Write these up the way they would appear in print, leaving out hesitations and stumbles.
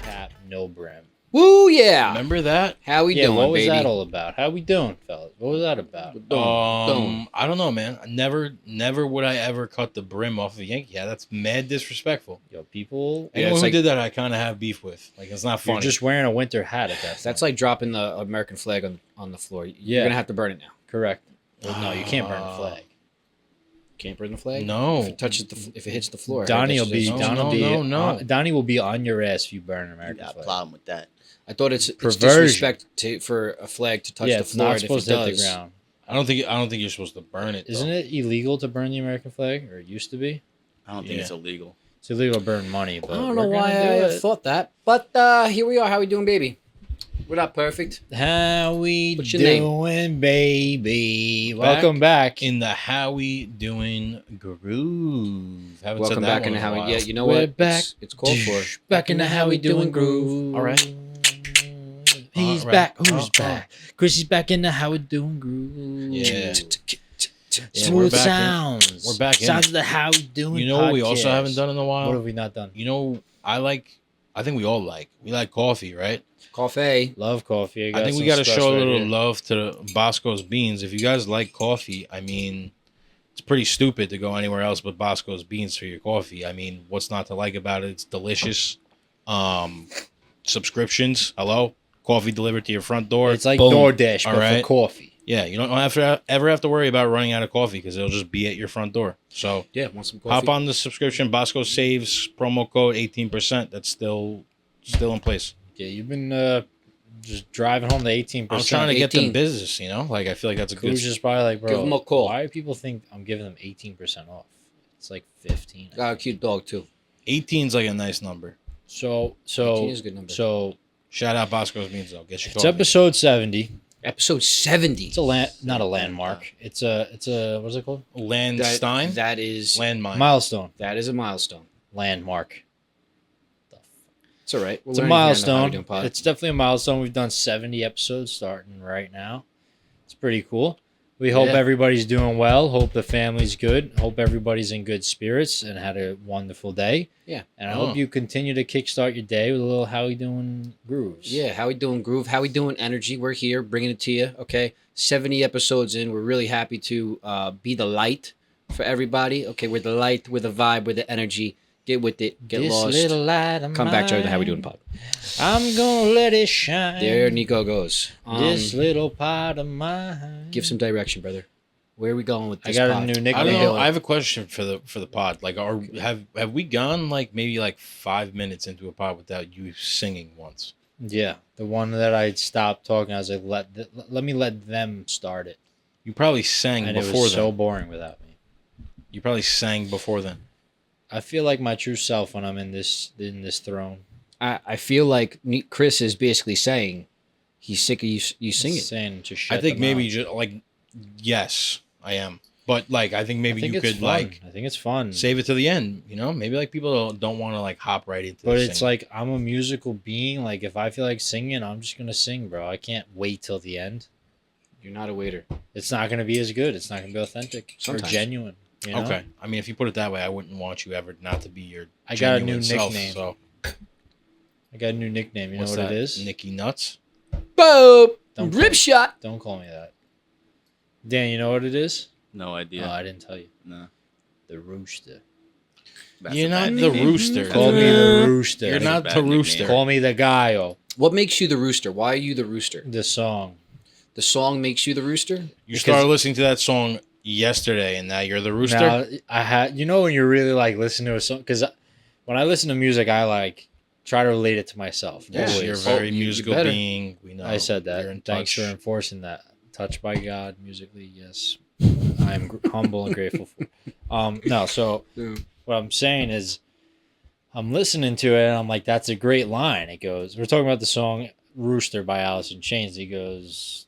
Cap, no brim. Woo, yeah. Remember that? How we doing, What was baby? that all about? How we doing, fellas? What was that about? I don't know, man. Never would I ever cut the brim off of a Yankee hat. That's mad disrespectful. Yo, people, Anyone who did that, I kind of have beef with. Like, it's not funny. you're just wearing a winter hat at that point. That's like dropping the American flag on the floor. You're Yeah. going to have to burn it now. correct. Well, no, you can't burn the flag. Can't burn the flag? No. If it touches if it hits the floor. Donnie will be No. Donnie will be on your ass if you burn an American Got a flag. problem with that. I thought it's Perversion. disrespect for a flag to touch Yeah, the it's floor. not And supposed if it to hit does, the ground. I don't think you're supposed to burn it. Isn't it illegal to burn the American flag, or it used to be? I don't think it's illegal. It's illegal to burn money, but I don't we're know why gonna do I it. thought that. But here we are. How we doing, baby? We're not perfect. How we What's your name? doing, baby? Welcome back. in the How We Doing groove. Haven't Welcome said that back one into in a How We. while. Yeah, you know We're what? back. It's called for. Back in the How We Doing groove. All right. He's All right. back. Who's Oh. back? Chrissy's back in the How We Doing groove. Yeah. Smooth we're back in- sounds. we're back in Sounds it. of the How We Doing. You know what we also podcast. haven't done in a while? What have we not done? You know, I think we all like coffee, right? Coffee. Love coffee. I think we got to show a little love to Bosco's Beans. If you guys like coffee, I mean, it's pretty stupid to go anywhere else but Bosco's Beans for your coffee. I mean, what's not to like about it? It's delicious. Subscriptions, hello, coffee delivered to your front door. It's like Boom. DoorDash, but All right. for coffee. Yeah, you don't ever have to worry about running out of coffee because it'll just be at your front door. So Yeah, want some coffee? hop on the subscription. Bosco saves promo code 18%. That's still in place. Yeah, you've been just driving home the 18%. I'm trying to get them 18. business. You know, like I feel like that's a good. Who's just probably like, bro, Give 'em a call. why do people think I'm giving them 18% off? It's like 15. Got a cute dog too. 18's like a nice number. So 18 is a good number. So Shout out Bosco's Beans though. Get your it's coffee. episode 70. Episode 70. It's not a landmark. It's a what's it called? Landstein. That is Landmine. Milestone. that is a milestone. Landmark. It's all right. It's a milestone. It's definitely a milestone. We've done 70 episodes starting right now. It's pretty cool. We hope Yeah. everybody's doing well. Hope the family's good. Hope everybody's in good spirits and had a wonderful day. Yeah. And I hope you continue to kickstart your day with a little How We Doing grooves. Yeah, how we doing, Groove? How we doing, Energy? We're here, bringing it to you. Okay, 70 episodes in. We're really happy to be the light for everybody. Okay, we're the light, we're the vibe, we're the energy. Get with it, get This lost. little light of Come back to the How We mine, Doing pod. I'm gonna let it shine. There Nico goes. This little part of mine. Give some direction, brother. Where are we going with I this got a pod? new I nickname. don't know. Dylan. I have a question for the pod. Like, have we gone like maybe like 5 minutes into a pod without you singing once? Yeah, the one that I stopped talking. I was like, let me let them start it. You probably sang And it before was then. so boring without me. You probably sang before then. I feel like my true self when I'm in this throne. I feel like Chris is basically saying he's sick of you singing. Saying to shut I think them maybe out. just like, yes, I am. But like, I think maybe I think you it's could fun. like I think it's fun. save it to the end. You know, maybe like people don't want to like hop right into. But the it's singing. like I'm a musical being. Like if I feel like singing, I'm just gonna sing, bro. I can't wait till the end. You're not a waiter. It's not gonna be as good. It's not gonna be authentic Sometimes. or genuine. You know? okay. I mean, if you put it that way, I wouldn't want you ever not to be your. I got a genuine new self, nickname. So I got a new nickname. You what's know what that? it is? Nicky Nuts. Boom! Don't Rip call- shot. Don't call me that. Dan, you know what it is? No idea. Oh, I didn't tell you. No. The rooster. That's You're a not bad the nickname. rooster. Call me the rooster. You're That's a not bad the nickname. rooster. Call me the guy. What makes you the rooster? Why are you the rooster? The song. The song makes you the rooster? You Because- started listening to that song yesterday, and now you're the rooster. Now, I had, you know, when you're really like listening to a song, because when I listen to music, I like try to relate it to musical. Yes, Always. you're a very you musical better. being. We know. I said that. You're in Thanks touch. for enforcing that. Touched by God musically, yes. I'm humble and grateful for. No, so Yeah. what I'm saying is, I'm listening to it and I'm like, that's a great line. It goes, we're talking about the song "Rooster" by Alice in Chains. He goes,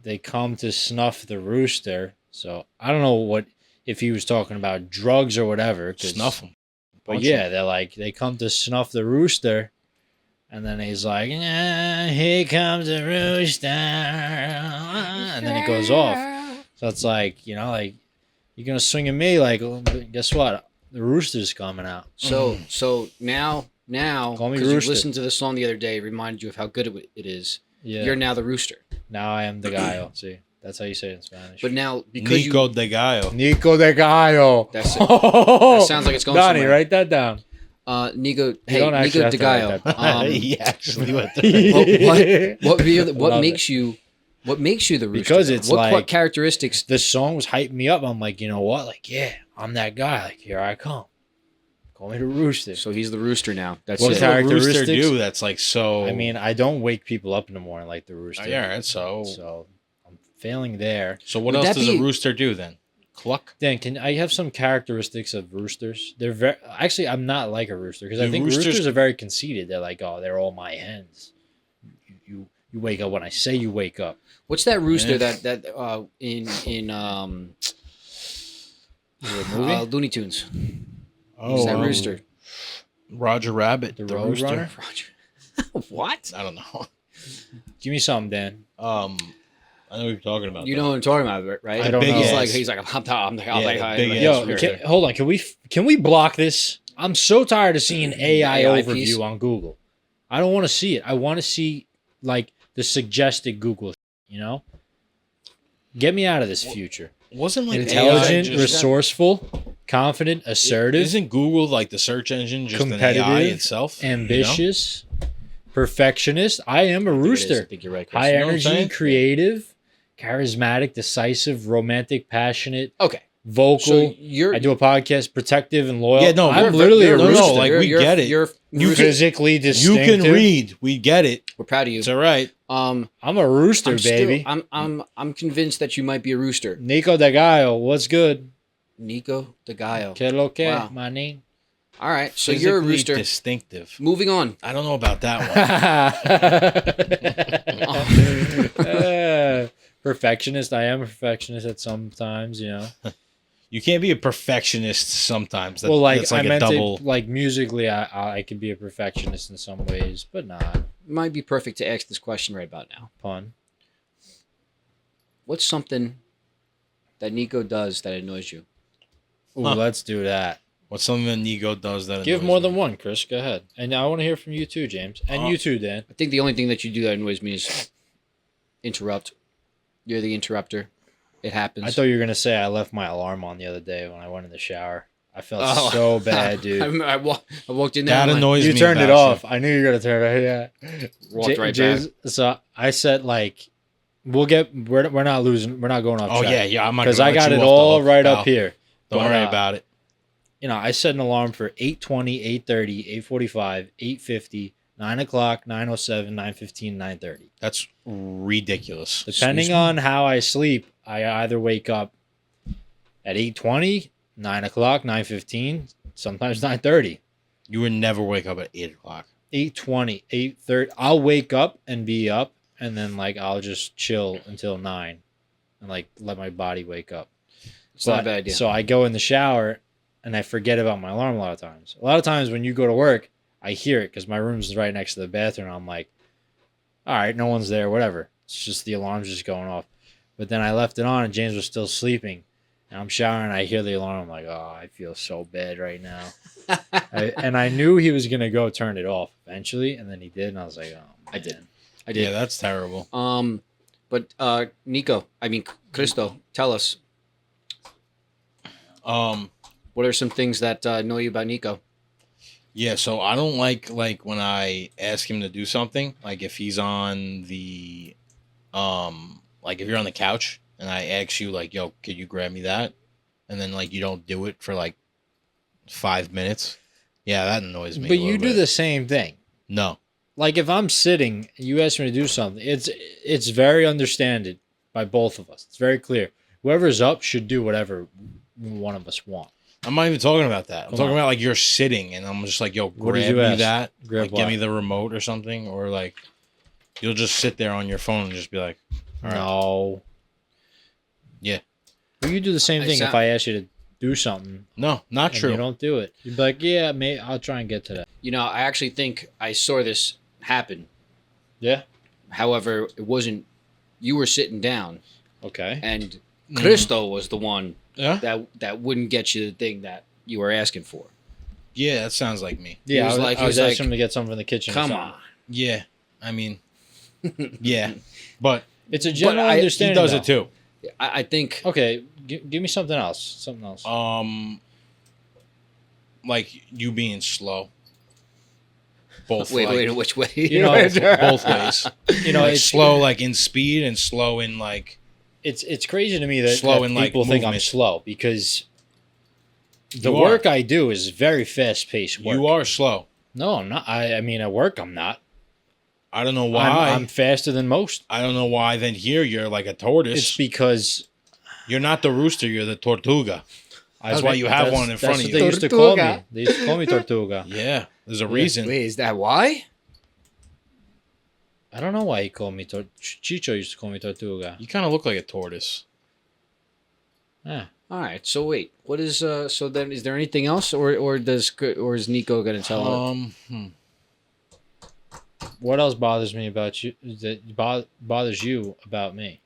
"They come to snuff the rooster." So I don't know what if he was talking about drugs or whatever. 'Cause- Snuff them. But yeah, they're like they come to snuff the rooster, And then he's like, here comes a rooster. And then it goes off. So it's like, you know, like, you're going to swing at me. Like, well, guess what? The rooster's coming out. So now, Call me because you Rooster. listened to the song the other day, it reminded you of how good it is. Yeah. You're now the rooster. Now I am the Gallo. See, that's how you say it in Spanish. But now, because Nico de Gallo. Nico de Gallo. That's it. That sounds like it's going Donnie, somewhere. write that down. Nico, hey, don't actually Nico have de to write Gallo. that. He actually went there. What Love makes you the rooster? Because it's what like- characteristics? The song was hyping me up. I'm like, you know what? Like, yeah, I'm that guy. Like, here I come. Call me the rooster. So he's the rooster now. That's What What's it. the rooster characteristics? do that's like so... I mean, I don't wake people up in the morning like the rooster. yeah, right, so I'm failing there. what Would else that does be- a rooster do then? Cluck? Dan, can I have some characteristics of roosters? They're very actually. I'm not like a rooster because I Do think roosters- roosters are very conceited. They're like, oh, they're all my hens. You wake up when I say you wake up. What's that rooster Yeah. that in Is it a movie? Looney Tunes? Oh, Who's that rooster? Roger Rabbit. The rooster. Roadrunner? Roger. What? I don't know. Give me some, Dan. I know what you're talking about. You though. know what I'm talking about, right? I don't Big know. ass. He's like I'm the Yeah, big ass Yo, rooster. hold on. Can we block this? I'm so tired of seeing AI AI overview piece? on Google. I don't want to see it. I want to see like the suggested Google. You know, get me out of this future. Wasn't like Intelligent, AI just- resourceful, confident, assertive, Isn't Google like the search engine just an AI competitive, itself? you know? ambitious, perfectionist. I am a I rooster. think you're right, Chris. High You know what I'm energy, saying? creative, charismatic, decisive, romantic, passionate, Okay, vocal. so you're I do a podcast, protective and loyal. Yeah, no, I'm you're- literally a you're no, no, rooster. like, we get it. You're You rooster. Physically You distinctive. can read. We get it. We're proud of you. It's all right. I'm a rooster, I'm baby. Still, I'm convinced that you might be a rooster. Nico de Gallo, what's good? Nico de Gallo. Que lo que, Wow. my name. All right, so you're a Physically rooster. Distinctive. Moving on. I don't know about that one. Perfectionist. I am a perfectionist at sometimes, you know. You can't be a perfectionist sometimes. Well, like, that's like I a meant double. to, like musically, I could be a perfectionist in some ways, but not Might be perfect to ask this question right about now. pun. What's something that Nico does that annoys you? Ooh, Huh. let's do that. What's something that Nico does that Give annoys more me? than one, Chris. Go ahead, and I want to hear from you too, James, and you too, Dan. I think the only thing that you do that annoys me is interrupt. You're the interrupter. It happens. I thought you were gonna say I left my alarm on the other day when I went in the shower. I felt Oh. so bad, dude. I walked in there. That I'm like, annoys You me. turned it about off. I knew you were gonna turn it. Yeah. walked right James- back. So I said like, we're not losing. We're not going off. Oh yeah, yeah. I'm not because gonna I let got you it off the all hook, right pal. up here. Don't But, worry about it. You know, I set an alarm for 8:20, 8:30, 8:45, 8:50, 9 o'clock, 9:07, 9:15, 9:30. That's ridiculous. Depending on how I sleep, I either wake up at 8:20, 9 o'clock, 9:15, sometimes 9:30. You would never wake up at 8 o'clock. 8:20, 8:30. I'll wake up and be up, and then like I'll just chill until 9, and like let my body wake up. It's not a bad idea. So I go in the shower, and I forget about my alarm a lot of times. A lot of times when you go to work, I hear it because my room's right next to the bathroom. I'm like, all right, no one's there, whatever. It's just the alarm's just going off. But then I left it on, and James was still sleeping. And I'm showering, and I hear the alarm. I'm like, oh, I feel so bad right now. And I knew he was gonna go turn it off eventually, and then he did, and I was like, oh, I did. man. I did. Yeah, that's terrible. But Nico, I mean Cristo, tell us, what are some things that annoy you about Nico? Yeah, so I don't like when I ask him to do something, like if he's on the like if you're on the couch and I ask you like, yo, could you grab me that? And then like you don't do it for like 5 minutes. Yeah, that annoys me. But a you little do bit. the same thing. No. Like if I'm sitting, you ask me to do something. It's very understanded by both of us. It's very clear. Whoever's up should do whatever one of us want. I'm not even talking about that. I'm Come talking on. about like you're sitting and I'm just like, yo, What did grab you me ask? that. Grab like what? give me the remote or something. Or like you'll just sit there on your phone and just be like, all right. No. Yeah. Well, you do the same I thing sound- if I ask you to do something No, not and true. you don't do it. You'd be like, yeah, I'll try and get to that. You know, I actually think I saw this happen. Yeah. However, it wasn't. You were sitting down, Okay. and Cristo was the one Yeah. that wouldn't get you the thing that you were asking for. Yeah, that sounds like me. Yeah, was I was, like- I he was was asking like, him to get something from the kitchen. or Come something. on. Yeah, I mean, yeah, but It's a general he understanding. does though. it too. I think. Okay, give me something else. Something else. Like you being slow. Both Wait, which way? You know, both ways. You know, Like it's slow, like in speed, and slow in like. it's crazy to me that, Slow that in, like, people think I'm movement. slow because the You work are. I do is very fast paced work. You are slow. No, I'm not. I mean, at work I'm not. I don't know why. I'm faster than most. I don't know why. Then here you're like a tortoise. It's because You're not the rooster. You're the tortuga. That's why you have one in front of That's what you. they used to call me. Tortuga. They used to call me Tortuga. Yeah, there's a reason. Wait, is that why? I don't know why he called me Chicho used to call me Tortuga. You kind of look like a tortoise. Yeah. All right. So wait, what is so then? Is there anything else, or is Nico gonna tell us? What else bothers me about you? That bothers you about me?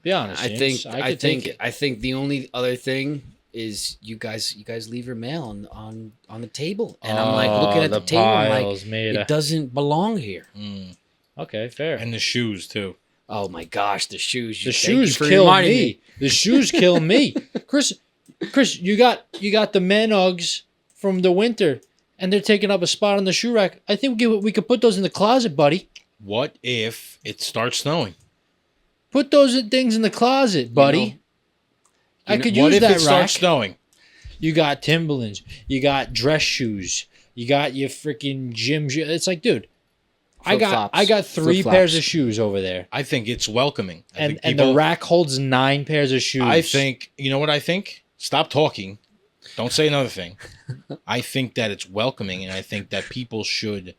Be honest. James. I could take it. think the only other thing is you guys leave your mail on the table, and I'm like looking at the table, I'm like piles made it doesn't belong here. Okay, fair. And the shoes too. Oh my gosh, the shoes! The Thank you shoes for kill reminding me. The shoes kill me. Chris, you got the men Uggs from the winter, and they're taking up a spot on the shoe rack. I think we could put those in the closet, buddy. What if it starts snowing? Put those things in the closet, buddy. I could What use if that it rack. starts snowing? You got Timberlands. You got dress shoes. You got your freaking gym shoes. It's like, dude, I got Flip-flops. 3 Flip-flops. pairs of shoes over there, I think it's welcoming. I and think and the people- rack holds 9 pairs of shoes. I think, you know what I think? Stop talking. Don't say another thing. I think that it's welcoming, and I think that people should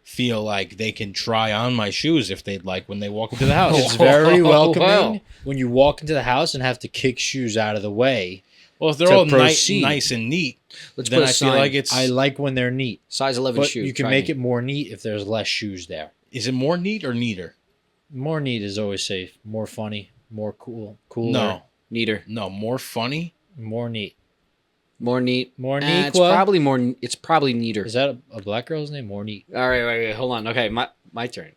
feel like they can try on my shoes if they'd like when they walk into the house. it's very Oh, welcoming wow. when you walk into the house and have to kick shoes out of the way. Well, if they're to all proceed. nice and neat, Let's then put a I feel sign. like it's. I like when they're neat, Size 11 but shoes. you can Try make me. it more neat if there's less shoes there. Is it more neat or neater? More neat is always safe. More funny. More cooler. neater, No, more funny. More neat. more neat. More It's neat. probably more. It's probably neater. Is that a black girl's name? More neat. All right, wait, hold on. Okay, my turn.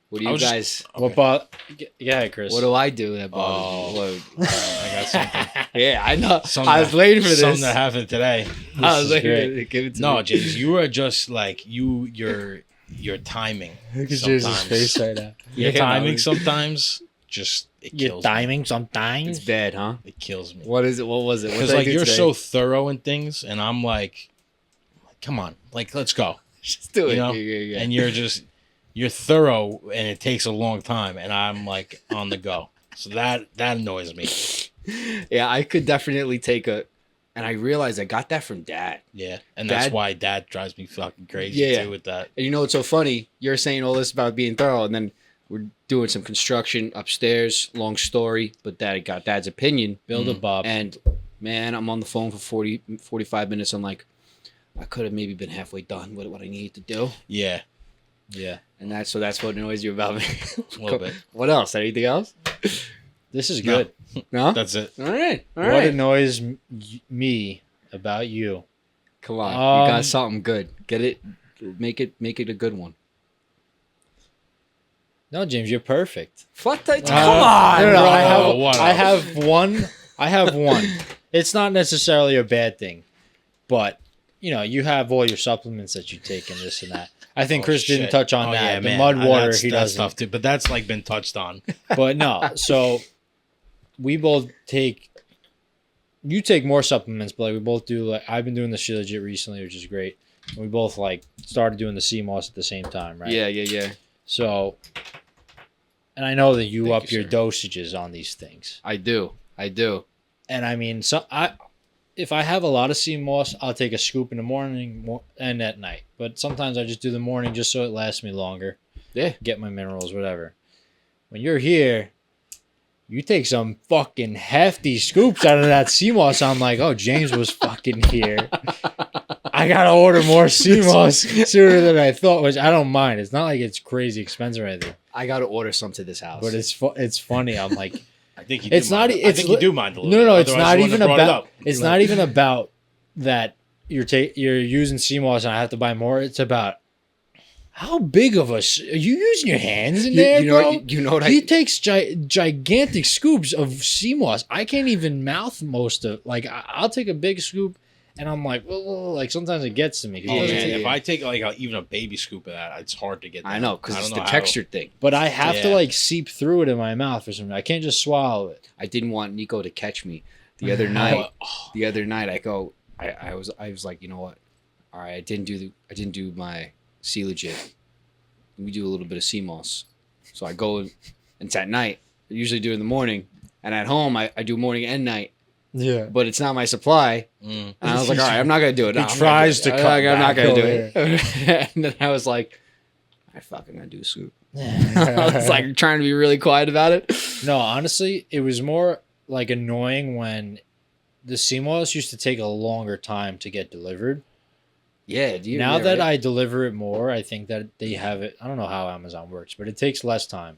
What do I you was just- guys? What about? Yeah, Chris. What do I do that bothers you? What- I got something. Yeah, I know. Something I was waiting for Something this. that happened today. I was is waiting great. to give it to No, me. James, you are just like your timing. Look at sometimes. Jesus' face right now. Your Yeah, timing no. sometimes just it Your kills me. timing It's sometimes. bad, huh? It kills me. What is it? What was it? What Because did I like do you're today? so thorough in things, and I'm like, come on, like let's go. Just do it. You know? Yeah. And you're thorough, and it takes a long time, and I'm like on the go. So that annoys me. Yeah, I could definitely take a. And I realized I got that from Dad. Yeah, and that's Dad- why Dad drives me fucking crazy Yeah. too with that. And you know what's so funny? You're saying all this about being thorough, and then we're doing some construction upstairs. Long story, but Dad got Dad's opinion. Build a bob. And man, I'm on the phone for 45 minutes. I'm like, I could have maybe been halfway done with what I needed to do. Yeah, Yeah. And that's what annoys you about me. a little bit. What else? Anything else? This is No. good. No? That's it. All right. All What right. annoys me about you? Come on. You got Um, something good. Get it. Make it a good one. No, James, you're perfect. What the? Come No, on. no, bro. I have one. I have one. It's not necessarily a bad thing, but you know, you have all your supplements that you take and this and that. I think Chris didn't Shit. touch on Oh, that. yeah, The man. mud water, That's he doesn't. tough too, but that's like been touched on. But no, so we both take. You take more supplements, but like we both do. Like I've been doing the Shilajit recently, which is great. We both like started doing the sea moss at the same time, right? Yeah. So, and I know that you Thank up you, your sir. dosages on these things, I do. and I mean, if I have a lot of sea moss, I'll take a scoop in the morning and at night. But sometimes I just do the morning just so it lasts me longer. Yeah. Get my minerals, whatever. When you're here, you take some fucking hefty scoops out of that sea moss. I'm like, oh, James was fucking here. I gotta order more CMOS sooner than I thought, which I don't mind. It's not like it's crazy expensive or anything, I got to order some to this house. but it's funny. I'm like, I think you. It's do not- Mind. it's I think you li- do mind a little. no, bit. no, it's Otherwise not you wouldn't even have brought it about. up. It's not even about that you're using CMOS and I have to buy more. It's about how big of are you using your hands in there, bro? You know what He takes gigantic scoops of CMOS. I can't even mouth most of. Like I'll take a big scoop, and I'm like, well, like sometimes it gets to me. 'Cause it Oh doesn't man, take- if I take like even a baby scoop of that, it's hard to get. I down. know, because I it's don't the know how- texture thing. But I have to Yeah. like seep through it in my mouth or something. I can't just swallow it. I didn't want Nico to catch me the other night. I was like, you know what? All right, I didn't do my C legit. We do a little bit of CMOS. So I go and it's at night. I usually do it in the morning. And at home I do morning and night. Yeah. But it's not my supply. Mm. And I was like, all right, I'm not gonna do it. He No, I'm not tries gonna to do it. cut I'm not back gonna do over it. And then I was like, I fucking gonna do a scoop. I was like trying to be really quiet about it. No, honestly, it was more like annoying when the CMOS used to take a longer time to get delivered. Yeah, do you Now that I deliver it more, I think that they have it. I don't know how Amazon works, but it takes less time.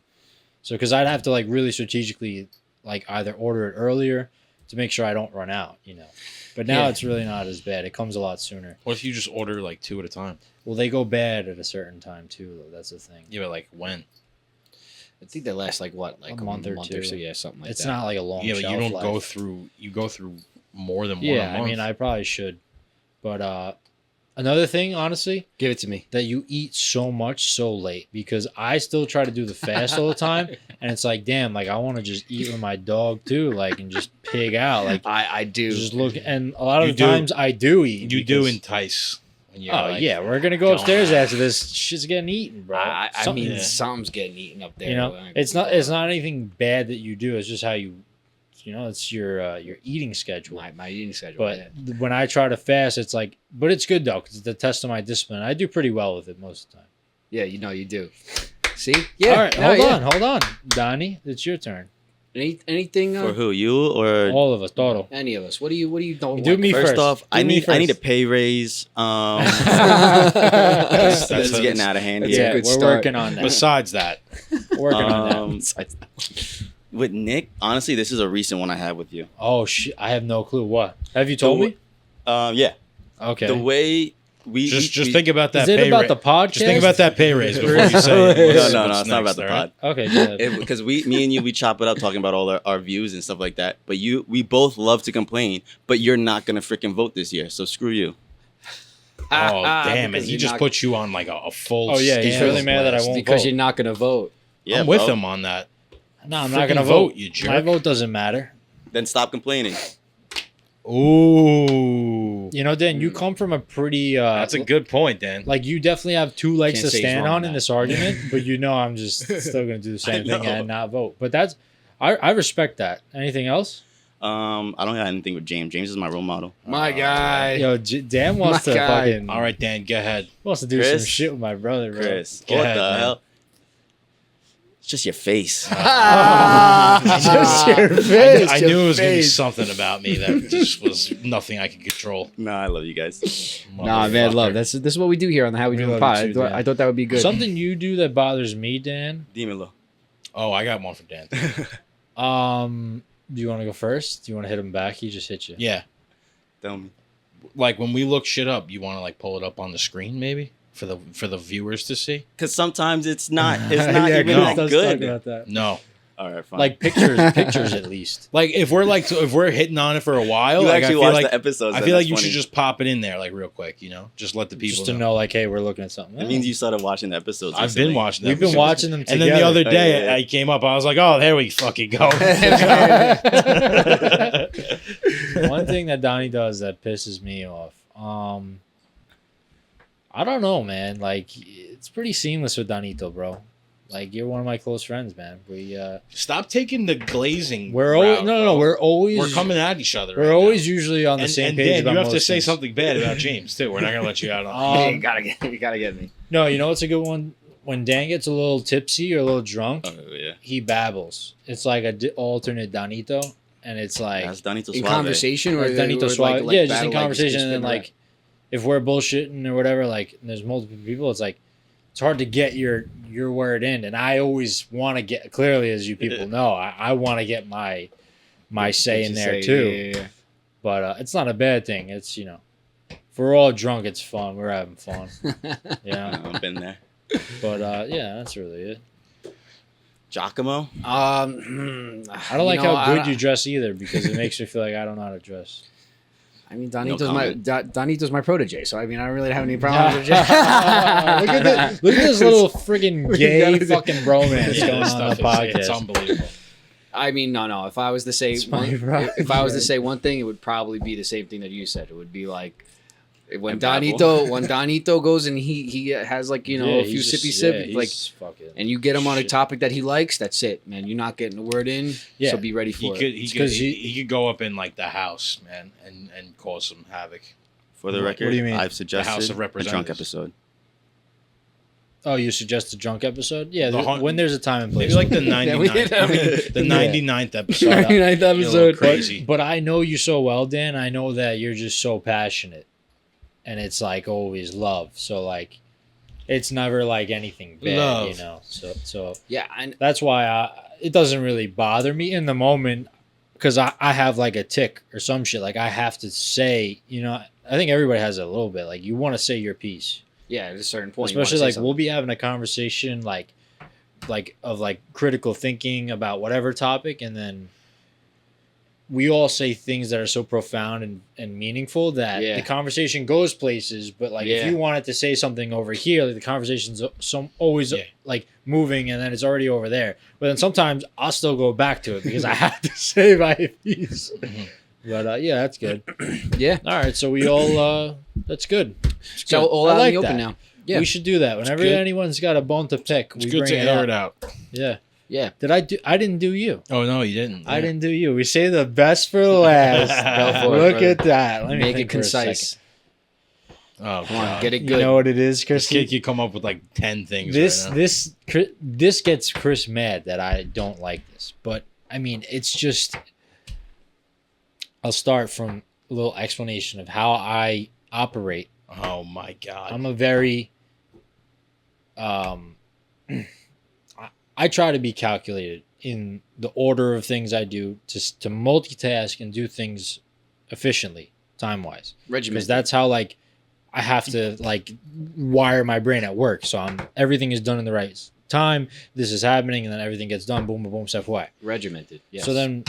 So, because I'd have to like really strategically, like either order it earlier to make sure I don't run out, you know. But now Yeah. it's really not as bad. It comes a lot sooner. What if you just order like 2 at a time? Well, they go bad at a certain time too, though. That's the thing. Yeah, but like when? I think they last like what, like A month or two. so, yeah, something like It's that. not like a long. Yeah, but you shelf don't life. go through. You go through more than one. Yeah, a month. I mean, I probably should, but another thing, honestly, Give it to me. that you eat so much so late because I still try to do the fast all the time, and it's like, damn, like I want to just eat with my dog too, like and just pig out, like I do. just look. And a lot of You the do- times I do eat. you do because- entice. When you're Oh like, yeah, we're gonna go going upstairs out. after this. Shit's getting eaten, bro. I Something- mean, Yeah. something's getting eaten up there. you know, Like, it's not anything bad that you do. It's just how you know, it's your eating schedule. my eating schedule. But yeah. when I try to fast, it's like, but it's good though, because it's a test of my discipline. I do pretty well with it most of the time. Yeah, you know you do. See? Yeah. All right, no, yeah. hold on, Donnie, it's your turn. Anything? For who? You or All of us, total. Any of us? What do you don't Do like? me first first. off? Do I me need a first. pay raise. That's- This is that's- getting out of hand that's a here. Yeah, good we're start. working on that. Besides that, Working on that. Um, with Nick, honestly, this is a recent one I had with you. Oh shit, I have no clue. What have you told me? Yeah, Okay. the way we just think about that. Is it pay about ra- the podcast? Just think about that pay raise before you say. No, what's- no, what's it's not next, about the all right? pod. Okay, good. Because me and you, we chop it up talking about all our views and stuff like that. But we both love to complain. But you're not gonna freaking vote this year, so screw you. Oh damn it! Because He you're just not- put you on like a full. Oh, yeah, he's scale really mad that I blast. won't because vote. you're not gonna vote. Yeah, I'm with bro. him on that. No, I'm Freaking not gonna vote, vote. you jerk. My vote doesn't matter. Then stop complaining. Ooh, You know, Dan, you come from a pretty. that's a good point, Dan. Like you definitely have two legs Can't to say he's stand wrong on on in that. this argument, but you know I'm just still gonna do the same thing know. and not vote. But that's I respect that. Anything else? I don't have anything with James. James is my role model. My guy. Yo, Dan wants My to guy. fucking All right, Dan, go ahead. wants to do some Chris? shit with my brother, bro. Chris, Go what ahead, the man. hell? It's just your face. Just your face. I your knew it was gonna be face. something about me that just was nothing I could control. Nah, I love you guys. Nah, man, love. Motherfucker. This is what we do here on the How We We Do love Pod. you too, Dan. I thought that would be good. Something you do that bothers me, Dan. Dímelo. Oh, I got one for Dan. Do you want to go first? Do you want to hit him back? He just hit you. Yeah, Tell me. like when we look shit up, you want to like pull it up on the screen, maybe for the viewers to see. Because sometimes it's not even Chris that does talk good. about that. No, All right, fine. Like pictures at least. like if we're hitting on it for a while, you like, actually I feel watch like the episodes. I then feel like that's you funny. should just pop it in there, like real quick, you know, just let the people Just to know, like, hey, we're looking at something. It means you started watching the episodes. I've recently. been watching. We've been episodes. watching them And together. then the other day, Yeah, yeah. I came up. I was like, "Oh, there we fucking go." One thing that Donnie does that pisses me off. I don't know, man. Like, it's pretty seamless with Donito, bro. Like, you're one of my close friends, man. Stop taking the glazing. We're always route, no. bro. We're always We're coming at each other. We're right always now. usually on the and, same and page. Dan, about you have to most say things. something bad about James too. We're not gonna let you out on. you gotta get me. No, you know what's a good one? When Dan gets a little tipsy or a little drunk, Oh yeah. he babbles. It's like a alternate Donito, and it's like That's Donito In Suave. conversation or Donito or Suave. like Yeah, just in battle, conversation, just and then spit like if we're bullshitting or whatever, like and there's multiple people, it's like it's hard to get your word in, and I always want to get clearly, as you people know, I want to get my say in there too. Yeah. But it's not a bad thing. It's if we're all drunk, it's fun. We're having fun. Yeah. I've been there. But yeah, that's really it. Giacomo? I don't like how good you dress either because it makes me feel like I don't know how to dress. I mean, No Donito's my protege, so I mean, I don't really have any problems with Look at this little friggin' gay fucking bromance Yeah, going this on the stuff is- It's podcast. unbelievable. I mean, no. If I was to say It's my one, right. if I was to say one thing, it would probably be the same thing that you said. It would be like when Unravel. Donito goes and he has like a few he's sippy just- sip, he's like, fucking. and you get him on a shit. topic that he likes. That's it, man. You're not getting a word in. Yeah. So be ready for it. It's 'cause He could go up in like the house, man, and cause some havoc. For the What record, do you mean? I've suggested House of a drunk Representatives. episode. Oh, you suggest a drunk episode? Yeah, The hun- when there's a time and place. Maybe like the Yeah, we did 99th, the Yeah. 99th episode. 99th You're a episode. little crazy. But I know you so well, Dan. I know that you're just so passionate, and it's like always love. So like, it's never like anything bad, Love. So Yeah, and that's why it doesn't really bother me in the moment because I have like a tick or some shit. Like I have to say, I think everybody has it a little bit. Like you want to say your piece. yeah, at a certain point, you wanna Especially say like something. we'll be having a conversation like of like critical thinking about whatever topic, and then we all say things that are so profound and meaningful that Yeah. the conversation goes places. But like if Yeah. you wanted to say something over here, like the conversation's always Yeah. like moving, and then it's already over there. But then sometimes I'll still go back to it because I have to say my piece. Mhm. But yeah, that's good. Yeah. All right, so we all that's good. It's So good. all I out like in the open that. now. Yeah. We should do that whenever good. anyone's got a bone to pick. It's we good bring to it air up. it out. Yeah. Yeah. Did I do? I didn't do you. Oh no, you didn't. I didn't do you. We say the best for last. Go for it, Look brother. at that. Let me Make it think for a concise. second. Oh, Come on, God. get it You good. know what it is, Chris? This kid could come up with like 10 things. This right now. this gets Chris mad that I don't like this. But I mean, it's just. I'll start from a little explanation of how I operate. Oh my God. I'm a very I try to be calculated in the order of things I do to multitask and do things efficiently, time wise. Regiment. Because that's how like I have to like wire my brain at work. So everything is done in the right time. This is happening, and then everything gets done. Boom, boom, boom, step away. regimented. Yes. So then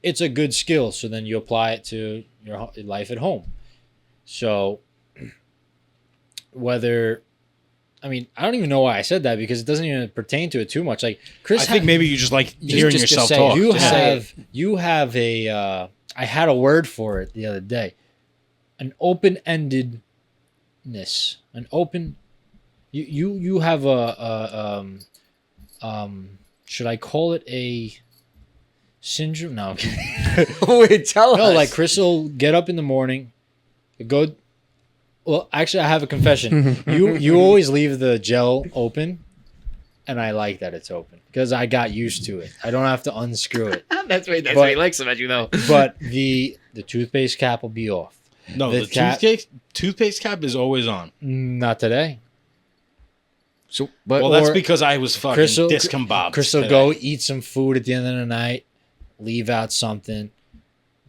it's a good skill. So then you apply it to your life at home. So I don't even know why I said that because it doesn't even pertain to it too much. Like Chris, I think maybe you just like hearing just yourself say it. talk. you Just say have a. I had a word for it the other day, an open-endedness, an open. You have should I call it a syndrome? No, I'm kidding. Wait, tell us. No, like Chris will get up in the morning, go. Well, actually, I have a confession. You always leave the gel open, and I like that it's open because I got used to it. I don't have to unscrew it. that's But- what he likes about you, though. But the toothpaste cap will be off. No, The the cat- toothpaste cap is always on. Not today. So, but Well, that's or because I was fucking discombobulated. Chris will go eat some food at the end of the night, leave out something,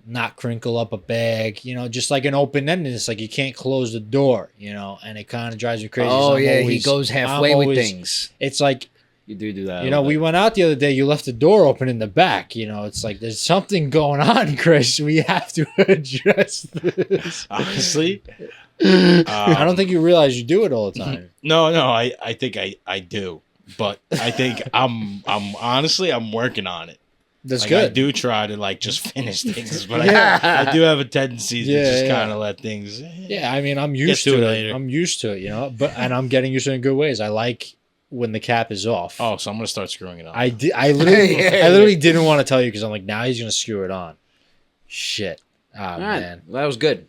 not crinkle up a bag, just like an open-endedness, like you can't close the door, and it kind of drives me crazy. oh So I'm yeah, he always- goes halfway I'm with always- things. It's like, You do that. we went out the other day, you left the door open in the back, it's like there's something going on, Chris. We have to address this. Honestly, I don't think you realize you do it all the time. No, I think I do, but I think I'm honestly I'm working on it. That's Like, good. I do try to like just finish things, but Yeah. I do have a tendency to Yeah, just yeah. kind of let things. Yeah, I mean, I'm used to to it it. later. I'm used to it, and I'm getting used to it in good ways. I like when the cap is off. Oh, so I'm gonna start screwing it on. I literally didn't want to tell you because I'm like, now he's gonna screw it on. Shit. Ah, All right. man. Well, that was good.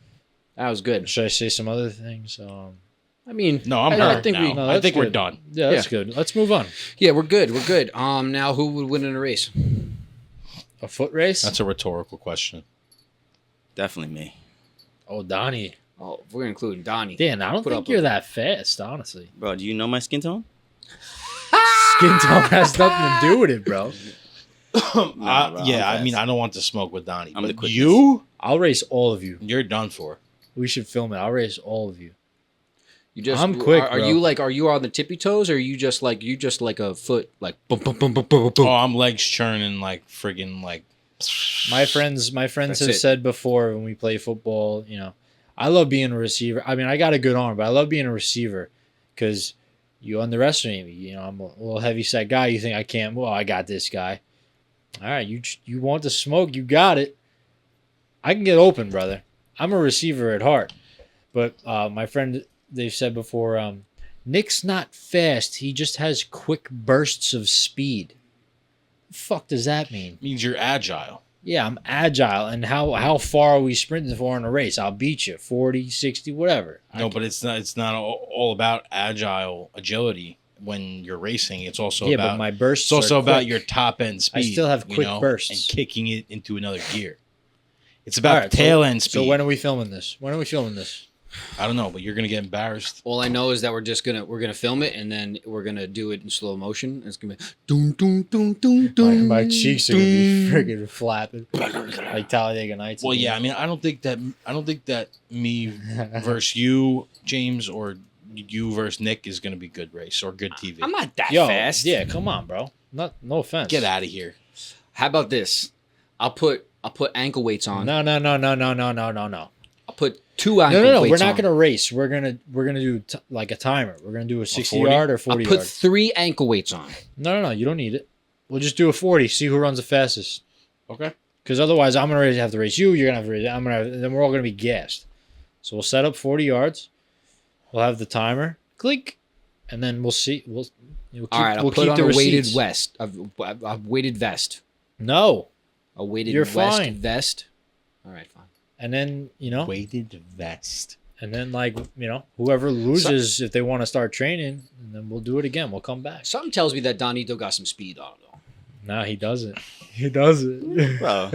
That was good. Should I say some other things? I mean, No, I'm I hurt think now. No, I that's think we're good. done. Yeah, that's good. Let's move on. yeah, we're good. We're good. Now who would win in a race? A foot race? That's a rhetorical question. Definitely me. Oh, Donnie. Oh, if we're including Donnie. Dan, I don't Put think up you're with that fast, honestly. Bro, do you know my skin tone? Skin tone has nothing to do with it, bro. Nah, bro, yeah, I'm I mean, fast. I don't want to smoke with Donnie. I'm the But quickest. you, I'll race all of you. you're done for. We should film it. I'll race all of you. You just, I'm quick, Are bro. you like? Are you on the tippy toes, or are you just like a foot like boom boom boom boom boom boom? Oh, I'm legs churning like friggin' like. My friends That's have it. said before when we play football, I love being a receiver. I mean, I got a good arm, but I love being a receiver because you underestimate me. I'm a little heavy set guy. You think I can't? Well, I got this guy. All right, you want the smoke? You got it. I can get open, brother. I'm a receiver at heart. But my friend, they've said before, Nick's not fast. He just has quick bursts of speed. The fuck does that mean? Means you're agile. Yeah, I'm agile. And how far are we sprinting for in a race? I'll beat you. 40, 60, whatever. No, but it's not all about agility when you're racing. It's also Yeah, about but my bursts it's also are about quick. your top end speed. I still have quick bursts. and kicking it into another gear. It's about All right, tail end speed. So when are we filming this? I don't know, but you're gonna get embarrassed. All I know is that we're gonna film it and then we're gonna do it in slow motion. It's gonna be dun, dun, dun, dun, dun, My cheeks are gonna be dun. friggin' flapping like Talladega Nights. Well, yeah, I mean, I don't think that me versus you, James, or you versus Nick is gonna be good race or good TV. I'm not that Yo, fast. yeah, come on, bro. No offense. Get out of here. How about this? I'll put ankle weights on. No. I'll put 2 ankle No. weights We're not on. gonna race. We're gonna do like a timer. We're gonna do a 60 40? yard or I'll 40 put yard. 3 ankle weights on. No. You don't need it. We'll just do a 40. See who runs the fastest. Okay. Because otherwise, I'm gonna have to race you. You're gonna have to race. Then we're all gonna be gassed. So we'll set up 40 yards. We'll have the timer. Click, and then we'll see. We'll keep, All right, I'll we'll put keep on the a weighted receipts. vest. A weighted vest. No, A weighted You're vest. fine. Vest. All right, fine. and then Weighted vest. and then whoever loses, if they want to start training, and then we'll do it again. We'll come back. Something tells me that Donito got some speed on though. No, he doesn't. He doesn't. Bro,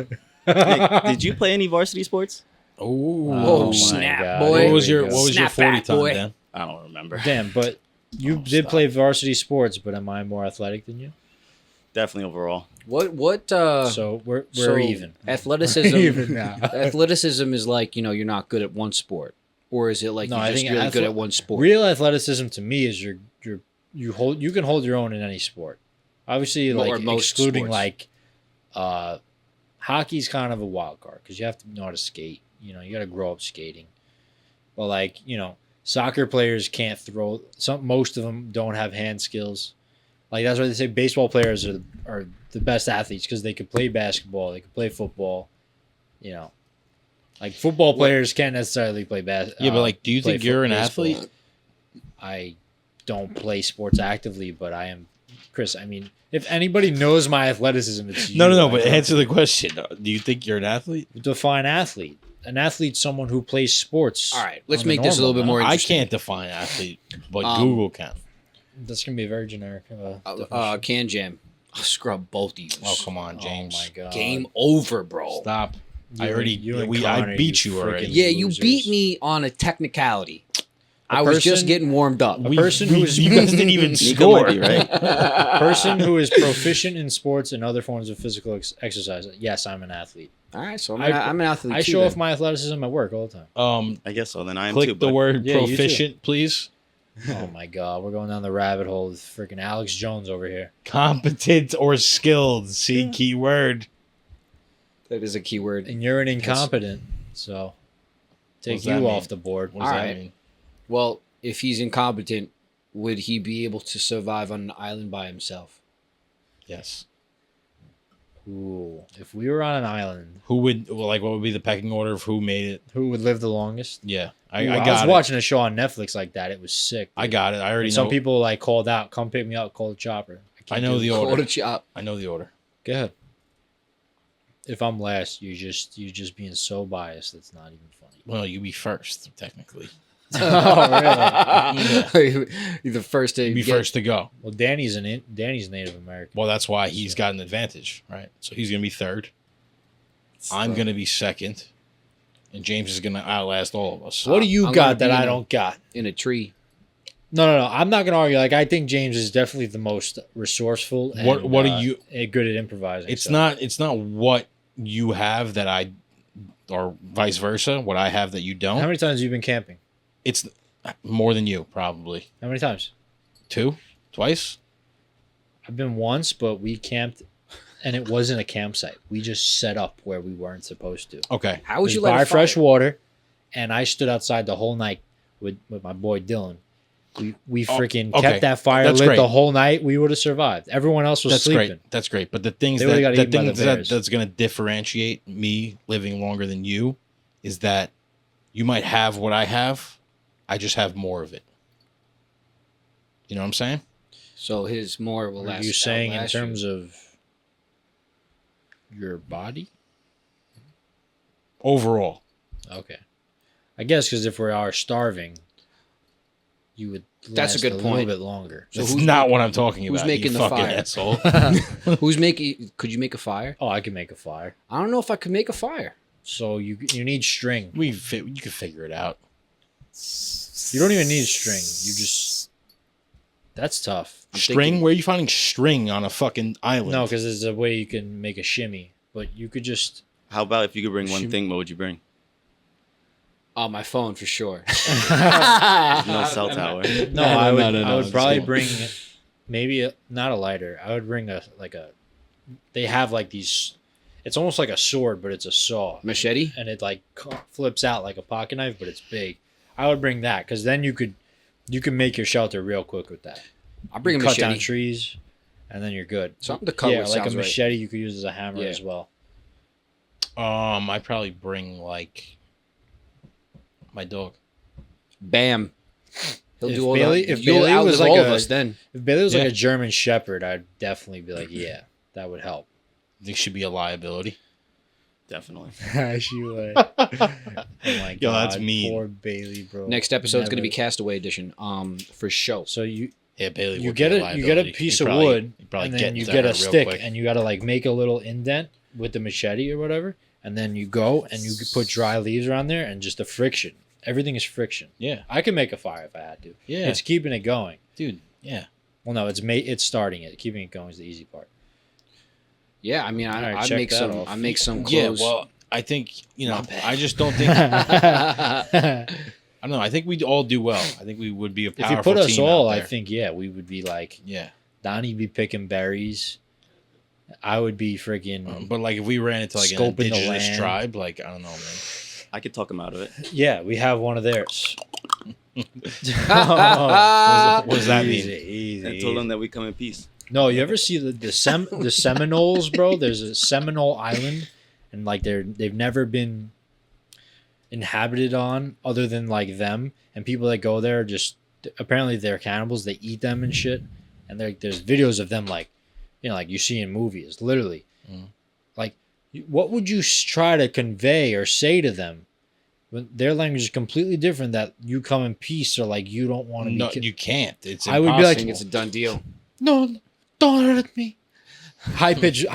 Nick, did you play any varsity sports? Oh, my snap, God. boy. What was Here your we go. what was your Snap 40 back, time, boy. Dan? I don't remember. Damn, but you did play varsity sports, but am I more athletic than you? Definitely overall. What So we're so even. Athleticism We're even now. athleticism is like, you're not good at one sport. Or is it like No, you're I just think really good at one sport? Real athleticism to me is you can hold your own in any sport. Obviously, Or like most excluding sports. like hockey's kind of a wild card because you have to know how to skate. You got to grow up skating. But like soccer players can't throw. Most of them don't have hand skills. Like that's why they say baseball players are the best athletes because they can play basketball, they can play football. Like football players can't necessarily play basketball. Yeah, but like, do you think you're an baseball. athlete? I don't play sports actively, but I am. Chris, I mean, if anybody knows my athleticism, it's you. No. I But don't- answer the question. Do you think you're an athlete? Define athlete. An athlete's someone who plays sports. All right, let's on the make this a little bit normal more I interesting. can't define athlete, but Um, Google can. level. That's gonna be a very generic. definition. Can Jam. I'll scrub both of you. Oh come on, James. Oh my god. Game over, bro. Stop. You I already and- you and I Connor, beat you you already. freaking- Yeah, you losers. beat me on a technicality. I was person- just getting warmed up. A person who is you guys didn't even Nico score. might be right. person who is proficient in sports and other forms of physical exercise. Yes, I'm an athlete. All right, so I- I'm an athlete I too, show then. off my athleticism at work all the time. I guess so. Then I am Click too. the But word Yeah, you too. proficient, please. Oh my god, we're going down the rabbit hole with freaking Alex Jones over here. Competent or skilled. See keyword. That is a keyword. And you're an incompetent, so take does that you mean? off the board. What does All that right. mean? Well, if he's incompetent, would he be able to survive on an island by himself? Yes. Ooh, if we were on an island, Who would what would be the pecking order of who made it? who would live the longest? Yeah, Ooh, I I was got it. watching a show on Netflix like that. It was sick. I got it. I already And know. some people like called out, "Come pick me up, call the chopper." I can't know do the it. order. Call the chop. I know the order. Go ahead. If I'm last, you just being so biased. That's not even funny. Well, you be first technically. Oh, really? You're the first to You be get- first to go. Well, Danny's Native American. Well, that's why he's got an advantage, right? So he's gonna be third. I'm gonna be second, and James is gonna outlast all of us. What do you I'm got gonna that be I in a- don't got? In a tree. No. I'm not gonna argue. Like I think James is definitely the most resourceful. And, What are you? good at improvising? It's so. not. It's not what you have that I, or vice versa. What I have that you don't. How many times have you been camping? It's more than you probably. How many times? 2, twice. I've been once, but we camped, and it wasn't a campsite. We just set up where we weren't supposed to. Okay. How would We you light buy a fresh fire? water, and I stood outside the whole night with my boy Dylan. We freaking okay. kept that fire That's lit great. the whole night. We would have survived. Everyone else was That's sleeping. great. That's great. But the things They would've got the eaten by the things that bears. that's gonna differentiate me living longer than you is that you might have what I have. I just have more of it. You know what I'm saying? So his more will Are last. you saying in outlast you. terms of your body? Overall. Okay, I guess because if we are starving, you would. That's a last good little point. bit longer. So That's who's not making- what I'm talking who's about. making you the fucking fire? asshole. Who's making? Could you make a fire? Oh, I can make a fire. I don't know if I could make a fire. So you need string. You can figure it out. You don't even need string. You just. That's tough. I'm String? thinking- Where are you finding string on a fucking island? No, because there's a way you can make a shimmy, but you could just. How about if you could bring one Shoot. thing, what would you bring? Oh, my phone for sure. No cell tower. No, I would. no, I would just probably kidding. bring, maybe not a lighter. I would bring a. They have like these. It's almost like a sword, but it's a saw, Machete. and it like flips out like a pocket knife, but it's big. I would bring that because then you can make your shelter real quick with that. I'll bring a Cut down machete. trees, and then you're good. Something to cut Yeah, with like a sounds right. machete you could use as a hammer Yeah. as well. I'd probably bring like my dog. Bam. He'll If do all Bailey- the. if You'll Bailey outlive was like all of a- us then. If Bailey was like Yeah. a German Shepherd, I'd definitely be like, yeah, that would help. They should be a liability. Definitely. She would. Oh my god, Yo, that's mean. Poor Bailey, bro. Next episode's gonna be Never- Castaway Edition. For show. So you Yeah, Bailey. you would get be a liability. piece of wood, you'd probably and then you into get her a real stick, quick. and you got to like make a little indent with the machete or whatever, and then you go and you put dry leaves around there, and just the friction. Everything is friction. Yeah, I could make a fire if I had to. yeah, It's keeping it going. dude. Yeah, Well, no, it's starting it. Keeping it going is the easy part. Yeah, I mean, All right, I'd check make that some. off. I make some yeah. clothes. Well, I think My bad. I just don't think. I don't know. I think we'd all do well. I think we would be a If powerful you put us team all, out I there. think we would be like Yeah, Donnie'd be picking berries. I would be freaking but like if we ran into like an Scoping the indigenous land. tribe, like I don't know, man. I could talk him out of it. yeah. We have one of theirs. What does that mean? Easy, I told him that we come in peace. No, you ever see the Seminoles, bro? There's a Seminole Island, and like they've never been inhabited on other than like them, and people that go there are just apparently they're cannibals. They eat them and shit, and there's videos of them like like you see in movies, literally. Mm. Like, what would you try to convey or say to them? When their language is completely different. That you come in peace, or like you don't want to No, be. you can't. It's I would be I like- think it's a done deal. No, don't hurt me. High pitch,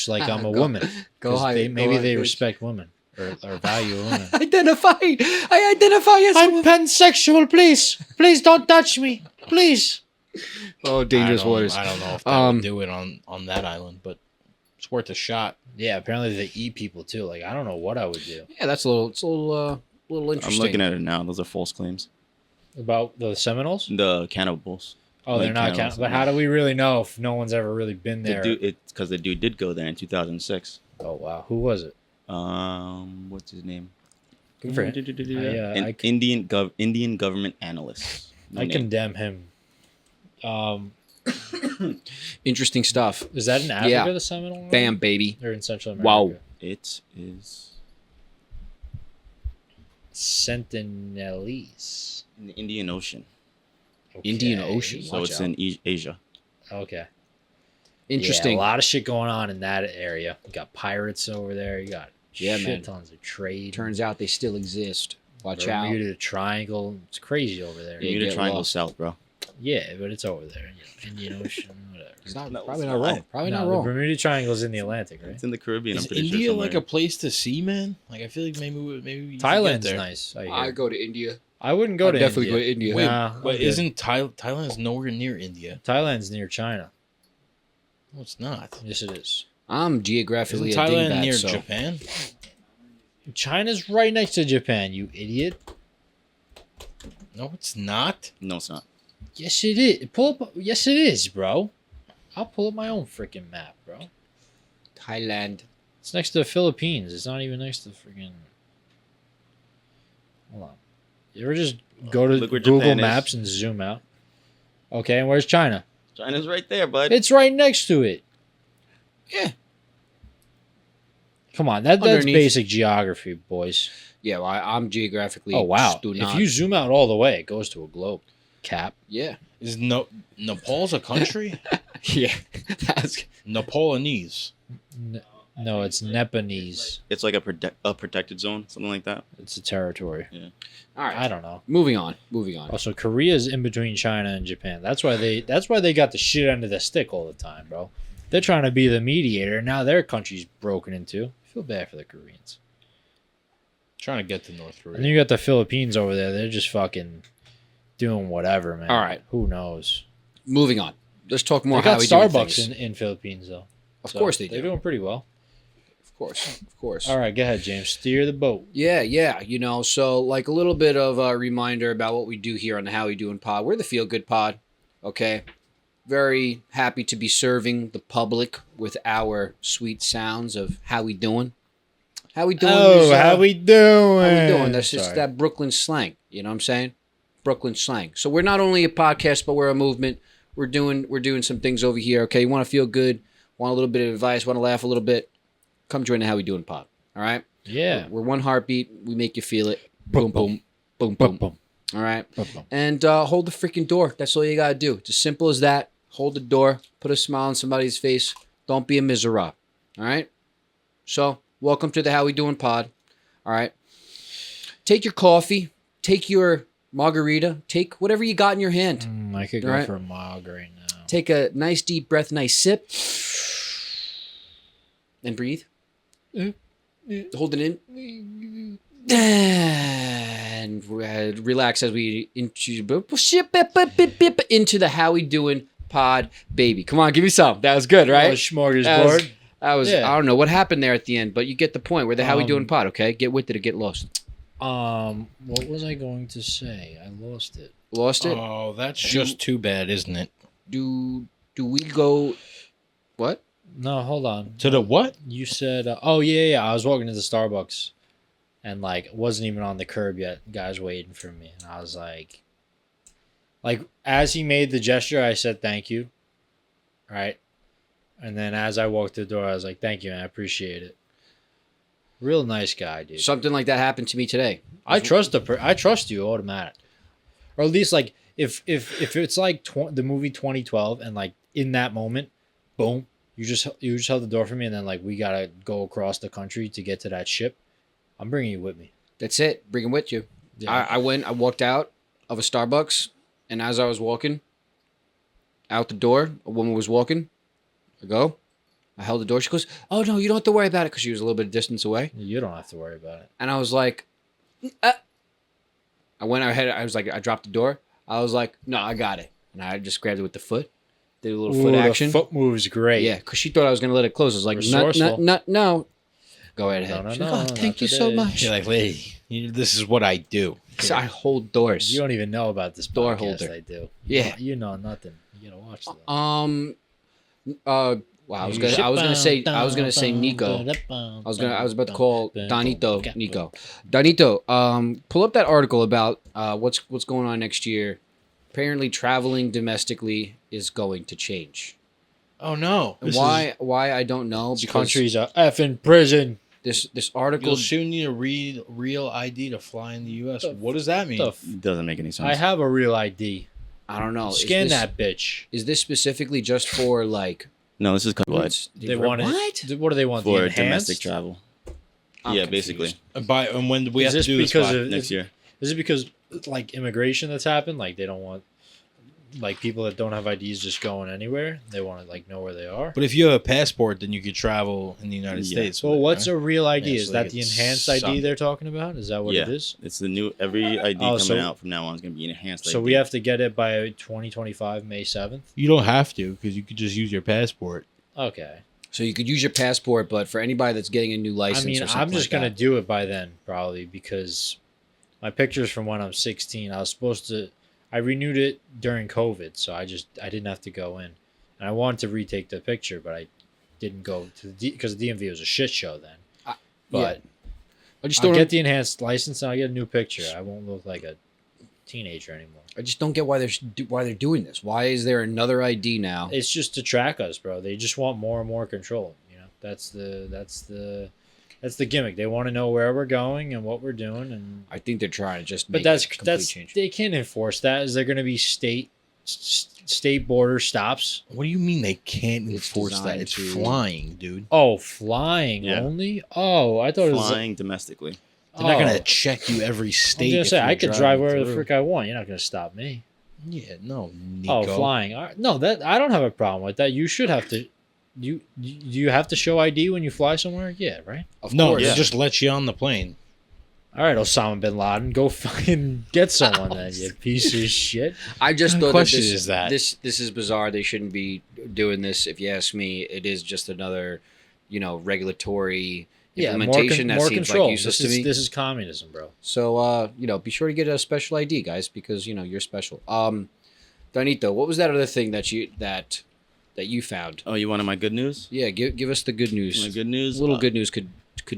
like I'm a Go- woman. Go 'Cause high. Maybe they bitch. respect women or value women. I identify as. I'm pansexual. Please don't touch me. Please. Oh, dangerous I don't- waters. I don't know if that Um, would do it on that island, but it's worth a shot. Yeah, apparently they eat people too. Like I don't know what I would do Yeah, that's a little. It's a little. Little I'm interesting. looking at it now. Those are false claims. about the Seminoles. The cannibals. Oh, they're Like not cannibals. counting. But how do we really know if no one's ever really been there? Because the dude did go there in 2006. Oh wow, who was it? What's his name? Good for him. An I Indian government analyst. No I name. condemn him. Interesting stuff. Is that in Africa? Yeah. The Seminole? Bam, baby. Or in Central America? Wow. It is Sentinelese. in the Indian Ocean. Indian Okay. Ocean. So Watch it's out. in Asia. Okay. Interesting. Yeah, a lot of shit going on in that area. You got pirates over there. You got Yeah, shit man. tons of trade. Turns out they still exist. Watch out. Bermuda Triangle. It's crazy over there. Yeah, Bermuda get Triangle lost. South, bro. Yeah, but it's over there. Indian Ocean, whatever. He's not, No, probably it's not not. wrong. Probably No, not the wrong. Bermuda Triangle's in the Atlantic, right? It's in the Caribbean. Is I'm pretty India sure. like a somewhere. place to see, man? Like I feel like maybe we should get Thailand's there. nice. I, I hear. go to India. I wouldn't go I'd to definitely India. go to India. Wait, Nah, I'm but good. isn't Thailand's nowhere near India? Thailand's near China? No, it's not. Yes, it is. I'm geographically Isn't a Thailand dingbat, near so Japan? China's right next to Japan, you idiot. No, it's not. No, it's not. Yes, it is. Pull up. Yes, it is, bro. I'll pull up my own freaking map, bro. Thailand. It's next to the Philippines. It's not even next to freaking. Hold on. You ever just go to Look where Google Japan is. Maps and zoom out? Okay, and where's China? China's right there, bud. It's right next to it. Yeah. Come on, that's Underneath. basic geography, boys. Yeah, well, I'm geographically. Oh wow! just do If not- you zoom out all the way, it goes to a globe. Cap. Yeah. Is Nepal's a country? Yeah. That's Nepalese. No, it's Nepalese. It's like a protected zone, something like that. It's a territory. all right. I don't know. Moving on. Also, Korea's in between China and Japan. That's why they got the shit end of the stick all the time, bro. They're trying to be the mediator. Now their country's broken into. I feel bad for the Koreans. Trying to get to North And then Korea. you got the Philippines over there. They're just fucking doing whatever, man. All right. Who knows? Moving on. Let's talk more They got how we doing Starbucks things. in Philippines, though. Of So course they They're do. doing pretty well. Of course. All right, go ahead, James. Steer the boat. Yeah. So like a little bit of a reminder about what we do here on the How We Doing Pod. We're the Feel Good Pod. Okay. Very happy to be serving the public with our sweet sounds of how we doing. How we doing? is, how we doing? how we doing? That's just Sorry. that Brooklyn slang. You know what I'm saying? Brooklyn slang. So we're not only a podcast, but we're a movement. We're doing some things over here. Okay, you want to feel good, want a little bit of advice, want to laugh a little bit, come join the How We Doing Pod. All right. Yeah. We're one heartbeat. We make you feel it. Boom, Boom, boom, boom, Boom, boom. boom, All right. boom, boom. And hold the freaking door. That's all you gotta do. It's as simple as that. Hold the door. Put a smile on somebody's face. Don't be a miserable. All right. So welcome to the How We Doing Pod. All right. Take your coffee. Take your margarita. Take whatever you got in your hand. I could go All right. for a mog right now. Take a nice deep breath, nice sip. And breathe. Hold it in. And relax as we into the How We Doing Pod, baby. Come on, give me some. That was good, Oh, right? smorgasbord. That was Yeah. I don't know what happened there at the end, but you get the point. We're the How We Doing Um, Pod, okay? Get with it or get lost. What was I going to say? I lost it. Lost it? Oh, that's just too bad, isn't it? Do we go what? No, hold on. To the what? You said, oh yeah. I was walking to the Starbucks, and like, it wasn't even on the curb yet. Guys waiting for me, and I was like, as he made the gesture, I said thank you. Right, and then as I walked through the door, I was like, thank you, man, I appreciate it. Real nice guy, dude. Something like that happened to me today. I trust I trust you automatic, or at least like if it's like the movie 2012, and like in that moment, boom, you just held the door for me, and then like we gotta go across the country to get to that ship. I'm bringing you with me. That's it. Bring him with you. Yeah. I walked out of a Starbucks, and as I was walking out the door, a woman was walking. I held the door. She goes, "Oh no, you don't have to worry about it," because she was a little bit of distance away. You don't have to worry about it. And I was like, I went ahead. I was like, I dropped the door. I was like, no, I got it. And I just grabbed it with the foot. Did a little foot Ooh, action. The foot move's great. Yeah, because she thought I was going to let it close. I was like, Resourceful. no. Go right ahead. No, She's no, like, oh, not thank you so today." much. You're like, lady, this is what I do. So I hold doors. You don't even know about this Door podcast. holder. I do. Yeah. You know nothing. You gotta watch that. Wow, I was gonna say Nico. I was about to call Donito Nico. Donito, pull up that article about what's going on next year. Apparently, traveling domestically is going to change. Oh no! And why I don't know, This because country's a effing prison. this article. You'll soon need a real ID to fly in the U.S. What does that mean? It doesn't make any sense. I have a real ID. I don't know. Scan is this, that bitch. Is this specifically just for like? No, this is what? They want what? it. What do they want? For the enhanced? domestic travel. I'm Yeah, confused. basically. And when do we Is have this to do this because by? of Next year. Is it because like immigration that's happened? Like they don't want. like people that don't have IDs just going anywhere. They want to like know where they are. But if you have a passport, then you could travel in the United Yeah. States. So with it, what's right? a real ID? Yeah, Is so that they the could enhanced suck ID it. they're talking about? Is that what it is? It's the new every ID Oh, coming so- out from now on is gonna be an enhanced So ID. we have to get it by 2025 May 7th. You don't have to because you could just use your passport. Okay. So you could use your passport, but for anybody that's getting a new license, I mean, or something I'm just like gonna that, do it by then probably because my pictures from when I'm 16. I was supposed to. I renewed it during COVID, so I didn't have to go in, and I wanted to retake the picture, but I didn't go to because the DMV was a shit show then. But I just I'll don't get the enhanced license and I'll get a new picture. I won't look like a teenager anymore. I just don't get why they're doing this. Why is there another ID now? It's just to track us, bro. They just want more and more control. You know, that's the gimmick. They want to know where we're going and what we're doing, and I think they're trying to just but make that's a complete that's change. they can't enforce that. Is there going to be state border stops? What do you mean they can't It's enforce that? designed It's to- flying, dude. Oh, flying Yeah. only. Oh, I thought it was. flying domestically. They're not Oh. gonna check you every I state. was gonna if say you're I could drive driving wherever the through. frick I want. You're not gonna stop me. Yeah, no, Nico. Oh, flying. All right. No, that I don't have a problem with that. You should have to. Do you have to show ID when you fly somewhere? Yeah, right. Of No, course. they Yeah. just let you on the plane. All right, Osama bin Laden, go fucking get someone then, you piece of shit. I just What thought that question this is that? this is bizarre. They shouldn't be doing this. If you ask me, it is just another, regulatory implementation that more seems control. like useless this to me. This is communism, bro. So, be sure to get a special ID, guys, because you're special. Donito, what was that other thing that you found? Oh, you wanted my good news? Yeah, give us the good news. My good news. A little good news could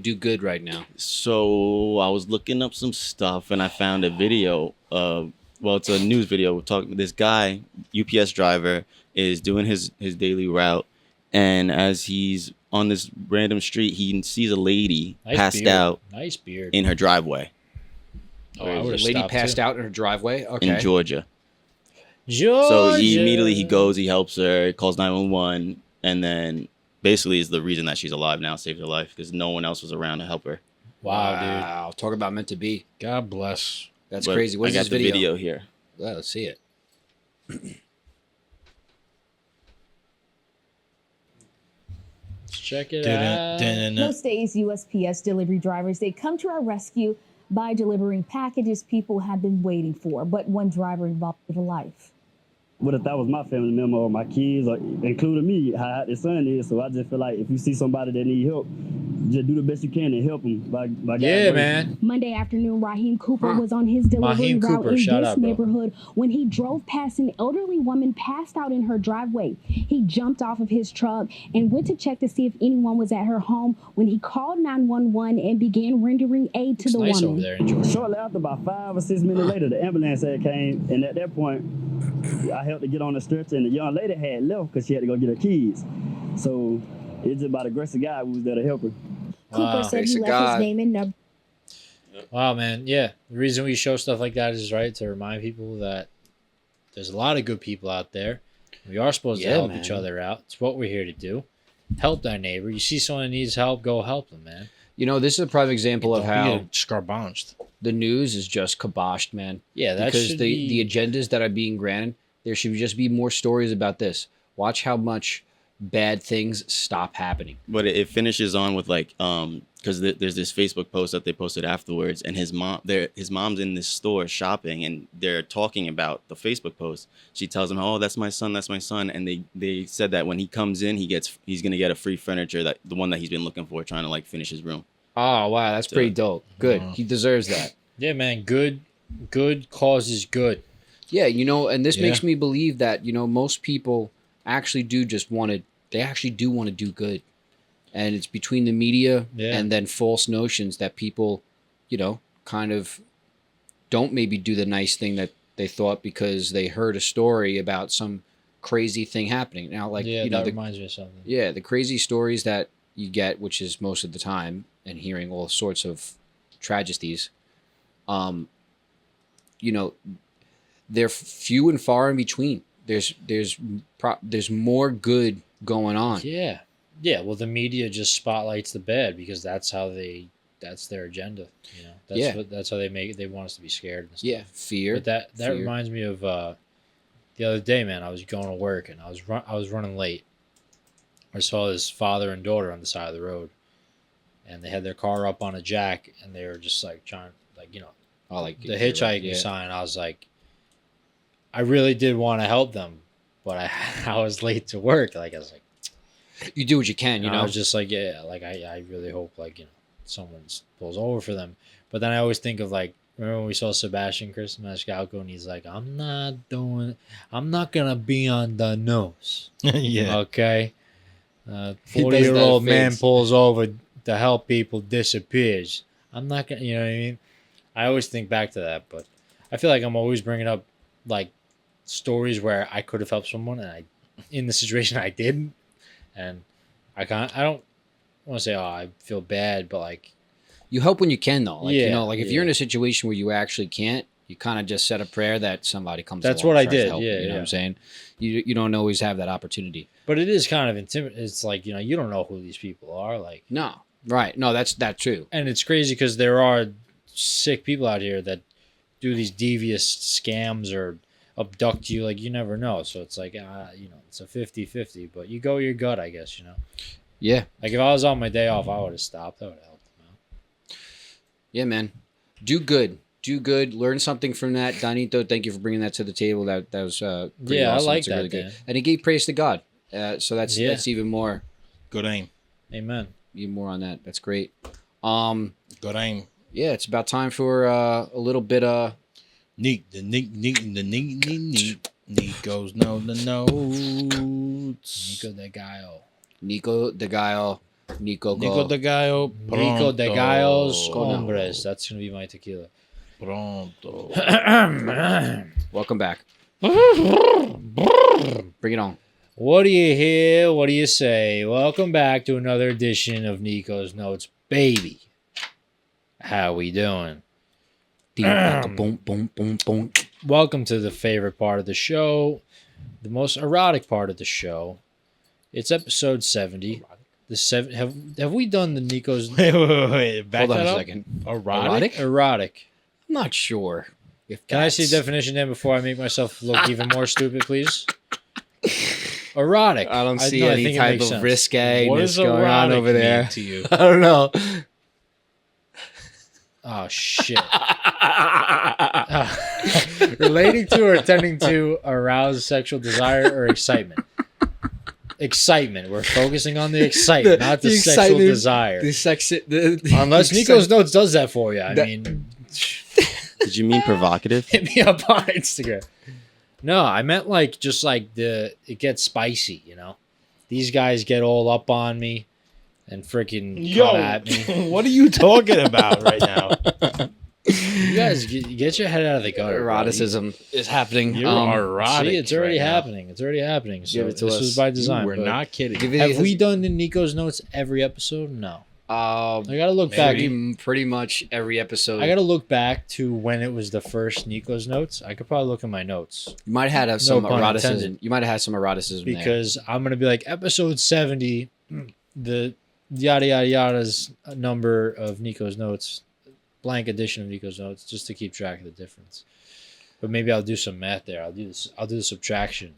do good right now. So I was looking up some stuff and I found a video of, well, it's a news video talking. This guy, UPS driver, is doing his daily route, and as he's on this random street, he sees a lady Nice passed beard. out Nice beard. in her driveway Oh, I would've Lady stopped passed too. out in her driveway. Okay. in Georgia. Georgia. So he immediately goes, he helps her, calls 911, and then basically is the reason that she's alive now, saved her life because no one else was around to help her. Wow, Talk about meant to be. God bless. That's But crazy. What's I got this the video? video here. Yeah, let's see it. Let's check it Dun, out. dun, dun. Most days, USPS delivery drivers, they come to our rescue by delivering packages people have been waiting for. But one driver involved with a life. What if that was my family member or my kids, or including me, how hot their son is? So I just feel like if you see somebody that need help, just do the best you can and help them. By God's Yeah, grace. man. Monday afternoon, Raheem Cooper was on his delivery Raheem route Cooper, in shout this out, bro. neighborhood when he drove past an elderly woman passed out in her driveway. He jumped off of his truck and went to check to see if anyone was at her home when he called 911 and began rendering aid to It's the nice woman. over there in Georgia. Shortly after, about 5 or 6 minutes later, the ambulance had came, and at that point, I helped to get on the stretcher, and the young lady had left because she had to go get her kids. So it's just by the grace of God we was there to help her. Cooper Wow. said Grace he of left God. his name and number. Wow, man. Yeah. The reason we show stuff like that is right to remind people that there's a lot of good people out there. We are supposed to Yeah, help man. each other out. It's what we're here to do. Help thy neighbor. You see someone that needs help, go help them, man. This is a prime example of Don't how be scarbonched. the news is just kiboshed, man. Yeah, that Because should the be... agendas that are being granted, there should just be more stories about this. Watch how much bad things stop happening. But it finishes on with like because there's this Facebook post that they posted afterwards, and his mom's in this store shopping, and they're talking about the Facebook post. She tells him, "Oh, that's my son, and they said that when he comes in, he's gonna get a free furniture, that the one that he's been looking for, trying to like finish his room." Oh, wow. That's pretty dope. Good. Wow. He deserves that. Yeah, man. Good causes good. Yeah, and this Yeah. makes me believe that, most people actually do want to do good. And it's between the media Yeah. and then false notions that people, kind of don't maybe do the nice thing that they thought because they heard a story about some crazy thing happening. Now, like, Yeah, you know, that the, reminds me of something. yeah, the crazy stories that you get, which is most of the time, and hearing all sorts of tragedies, they're few and far in between. There's more good going on. Yeah. Yeah. Well, the media just spotlights the bad because that's their agenda. Yeah. That's how they want us to be scared. And stuff. Yeah, fear. But that fear. reminds me of the other day, man, I was going to work and I was running late. I saw this father and daughter on the side of the road, and they had their car up on a jack, and they were just like trying, like, you know, like the hitchhiking sign. I was like, I really did want to help them, but I was late to work. Like, I was like, You do what you can, you I know. was just like, yeah, like I really hope, like, you know, someone pulls over for them. But then I always think of, like, remember when we saw Sebastian Chris Maniscalco, and he's like, I'm not gonna be on the nose. Yeah. Okay. He does that 40-year-old man face. pulls over to help people, disappears. I'm not gonna, you know what I mean? I always think back to that, but I feel like I'm always bringing up, like, stories where I could have helped someone, and in the situation I didn't, and I don't want to say, oh, I feel bad, but, like, You help when you can, though. Like, you Yeah, know, like if you're in yeah. a situation where you actually can't, you kind of just said a prayer that somebody comes. That's along what and I tries to did, help you, yeah, you know what yeah. I'm saying. You don't always have that opportunity. but it is kind of intimidating. It's like, you know, you don't know who these people are, like, No, right? No, that's true. and it's crazy because there are sick people out here that do these devious scams or abduct you. Like, you never know. So it's like, you know, it's a 50-50, but you go your gut, I guess, you know. Yeah, Like, if I was on my day off, I would have stopped. I would have helped them out. yeah, man. Do good. Do good. Learn something from that, Donito. Thank you for bringing that to the table. That was pretty Yeah, I awesome. like It's that, really good. man. And he gave praise to God. So that's Yeah. that's even more Good aim. Amen. on that. That's great. Good aim. Yeah, it's about time for a little bit Neat. Nico's know the notes. Nico de Gallo. Nico de Gallo. Nico Nico de Gallo. Nico de Gallo's Pronto. Hombres. That's going to be my tequila. Pronto. Welcome back. Bring it on. What do you hear? What do you say? Welcome back to another edition of Nico's Notes, baby. How we doing? Boom, boom, boom, boom. Welcome to the favorite part of the show, the most erotic part of the show. It's episode 70. Have we done the Nico's Wait. Back Hold on that a up. second. Erotic? erotic? I'm not sure. If Can I see the that's- definition then before I make myself look even more stupid, please? Erotic. I don't see no, I any think it type makes of sense. risque What does going on erotic over there. mean to you? I don't know. Oh, shit. Relating to or tending to arouse sexual desire or excitement. Excitement. We're focusing on the excitement, not the sexual excitement, desire. The sex. Unless Nico's Notes does that for you. I mean, Did you mean provocative? hit me up on Instagram. No, I meant like just like it gets spicy, you know? These guys get all up on me and freaking come at me. What are you talking about right now? You guys get your head out of the gutter. bro. Eroticism is happening. You're erotic. See, it's already right now. happening. It's alady happening. So Give it to this us. was by design. We're but not kidding. Give it- Have we done the Nico's Notes every episode? No. I gotta look back. Pretty much every episode. I gotta look back to when it was the first Nico's Notes. I could probably look at my notes You might have had some pun eroticism. intended. You might have had some eroticism there. because I'm gonna be like episode 70, the yada yada yada's number of Nico's Notes, blank edition of Nico's Notes, just to keep track of the difference. But maybe I'll do some math there. I'll do the subtraction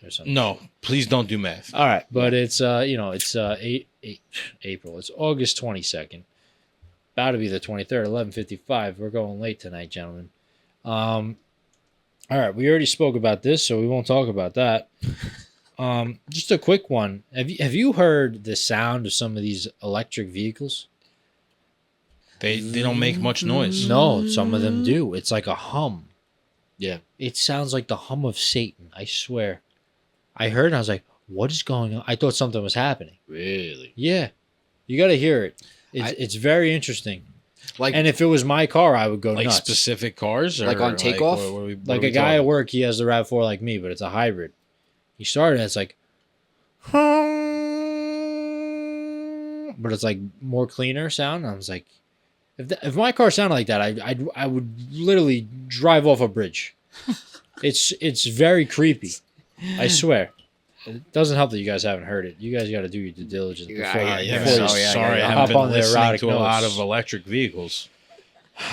or something. No, please don't do math. All right, but it's it's April. It's August 22nd. About to be the 23rd, 11:55. We're going late tonight, gentlemen. All right, we already spoke about this, so we won't talk about that. Just a quick one. Have you heard the sound of some of these electric vehicles? They don't make much noise. No, some of them do. It's like a hum. Yeah. It sounds like the hum of Satan. I swear. I heard and I was like, what is going on? I thought something was happening. Really? Yeah. You got to hear it. It's very interesting. Like And if it was my car, I would go Like nuts. specific cars? Or Like on takeoff? what are we Like a guy at work, he has the RAV4 like me, but it's a hybrid. He started and it's like, but it's like more cleaner sound. I was like, if my car sounded like that, I would literally drive off a bridge. It's very creepy. I swear. It doesn't help that you guys haven't heard it. You guys got to do your due diligence before you, before you sorry, I hop haven't been on the listening erotic to a lot notes. of electric vehicles.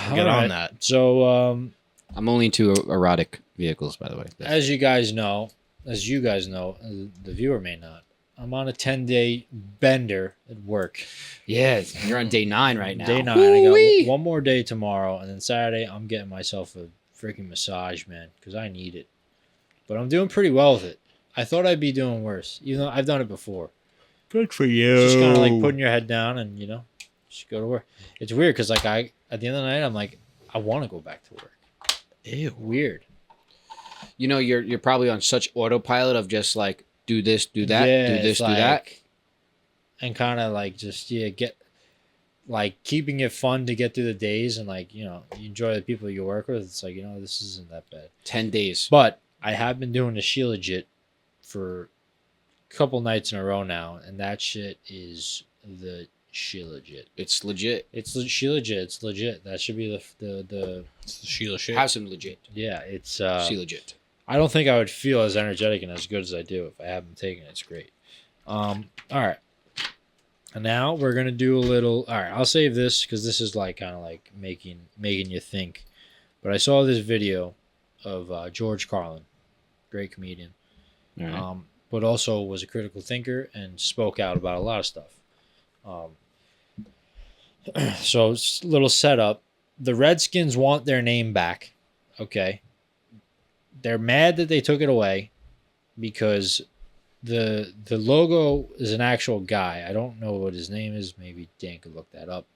All Get on right. that. So, I'm only into erotic vehicles, by the way. As you guys know, the viewer may not. I'm on a 10-day bender at work. Yeah, you're on day 9 right now. Day 9. I got one more day tomorrow, and then Saturday I'm getting myself a freaking massage, man, because I need it. But I'm doing pretty well with it. I thought I'd be doing worse, even though I've done it before. Good for you. It's just kind of like putting your head down and just go to work. It's weird because like at the end of the night I'm like I want to go back to work. Ew. Weird. You know, you're probably on such autopilot of just like do this, do that, Yeah, do this, it's do that. and kind of like just get like keeping it fun to get through the days and like you enjoy the people you work with. It's like this isn't that bad. 10 days. But I have been doing the Shilajit for a couple nights in a row now, and that shit is the Shilajit. It's legit. It's Shilajit. It's legit. That should be the It's the Sheila shit. Have some legit. yeah. It's See legit. I don't think I would feel as energetic and as good as I do if I haven't taken it. It's great. All right. And now we're gonna do a little. All right, I'll save this because this is like kind of like making you think. But I saw this video of George Carlin, great comedian, All right. but also was a critical thinker and spoke out about a lot of stuff. So it's a little setup. The Redskins want their name back. Okay. They're mad that they took it away because the logo is an actual guy. I don't know what his name is. Maybe Dan could look that up.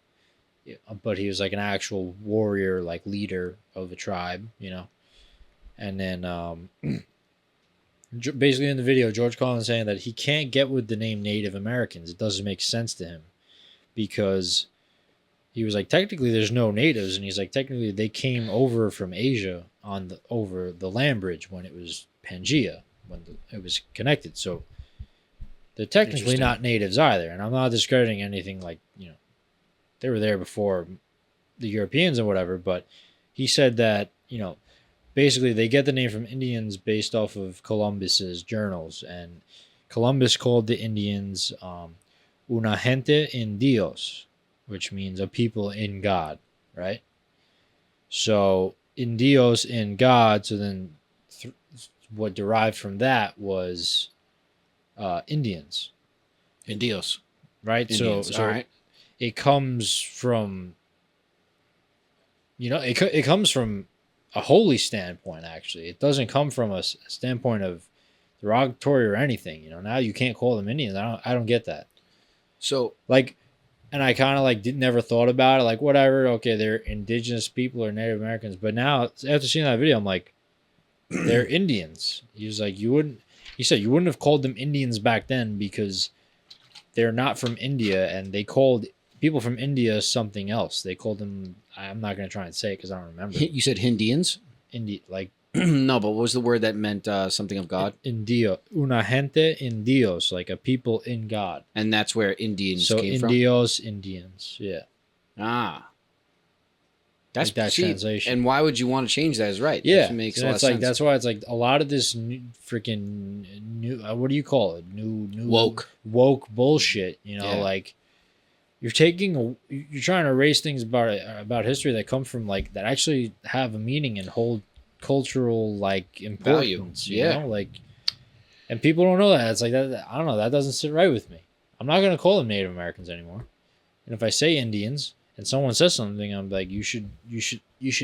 Yeah, but he was like an actual warrior, like leader of a tribe, And then basically in the video, George Carlin saying that he can't get with the name Native Americans. It doesn't make sense to him because he was like, technically there's no natives, and he's like, technically they came over from Asia over the land bridge when it was Pangea, when it was connected. So they're technically not natives either. And I'm not discrediting anything like, they were there before the Europeans and whatever, but he said that, basically they get the name from Indians based off of Columbus's journals, and Columbus called the Indians una gente en Dios, which means a people in God, right? So in Dios, in God, so then what derived from that was Indians. Indios. Right? Indians. So All right. it comes from, it comes from a holy standpoint, actually. It doesn't come from a standpoint of derogatory or anything. Now you can't call them Indians. I don't get that. So like, and I kind of like never thought about it. Like, whatever. Okay, they're indigenous people or Native Americans. But now, after seeing that video, I'm like, they're Indians. He was like, he said you wouldn't have called them Indians back then because they're not from India, and they called people from India something else. They called them, I'm not going to try and say it because I don't remember. You said Hindians? Like, no, but what was the word that meant something of God? Indio. Una gente in Dios, like a people in God. And that's where Indians so came from? Indios, Indians, yeah. Ah. That's like that translation. And why would you want to change that is right. Yeah. That makes a lot of like, sense. that's why it's like a lot of this freaking new, what do you call it? New woke bullshit, Yeah. like you're trying to erase things about history that come from like that actually have a meaning and hold cultural like importance, you know, like, and people don't know that. It's like that. I don't know. That doesn't sit right with me. I'm not gonna call them Native Americans anymore. And if I say Indians and someone says something, I'm like, you should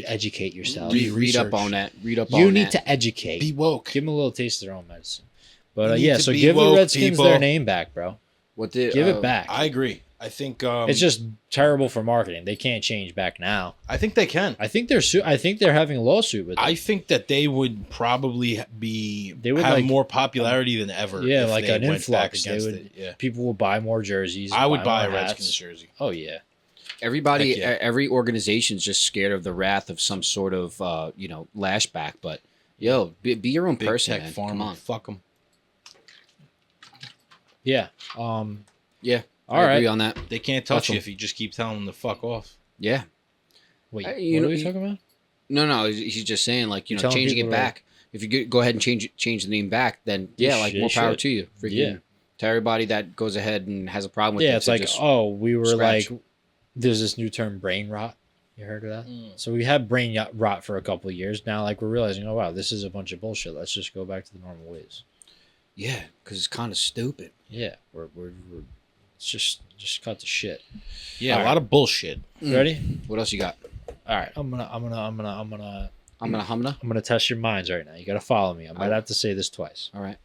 educate yourself. Read up on that. You need to educate. Be woke. Give them a little taste of their own medicine. But You need so to be give the woke, Redskins people. their name back, bro. Give Give it back. I agree. I think It's just terrible for marketing. They can't change back now. I think they can. I think they're having a lawsuit with them. I think that they would probably have like, more popularity than ever. Yeah, if like they an went back influx. against it. Yeah. People will buy more jerseys. I would buy a more hats. Redskins jersey. Oh yeah. Everybody, Heck yeah. every organization's just scared of the wrath of some sort of, lashback. But be your own Big person, tech man. farm. Come on. Fuck them. Yeah. Yeah. All I right. agree on that. They can't touch Fuck you 'em. if you just keep telling them to fuck off. Yeah. Wait. Hey, What you are know, we talking about? No. He's just saying, like, You're telling changing it people to- back. If you go ahead and change the name back, then more power to you. Freaking, Yeah. To everybody that goes ahead and has a problem with it. Yeah, it's to like, just we were scratch. like, there's this new term, brain rot. You heard of that? Mm. So we had brain rot for a couple of years. Now, like, we're realizing, oh, wow, this is a bunch of bullshit. Let's just go back to the normal ways. Yeah, because it's kind of stupid. Yeah, we're it's just cut to shit. Yeah, All a lot of bullshit. Ready? What else you got? All right, I'm gonna Humna. test your minds right now. You gotta follow me. I might have to say this twice. All right.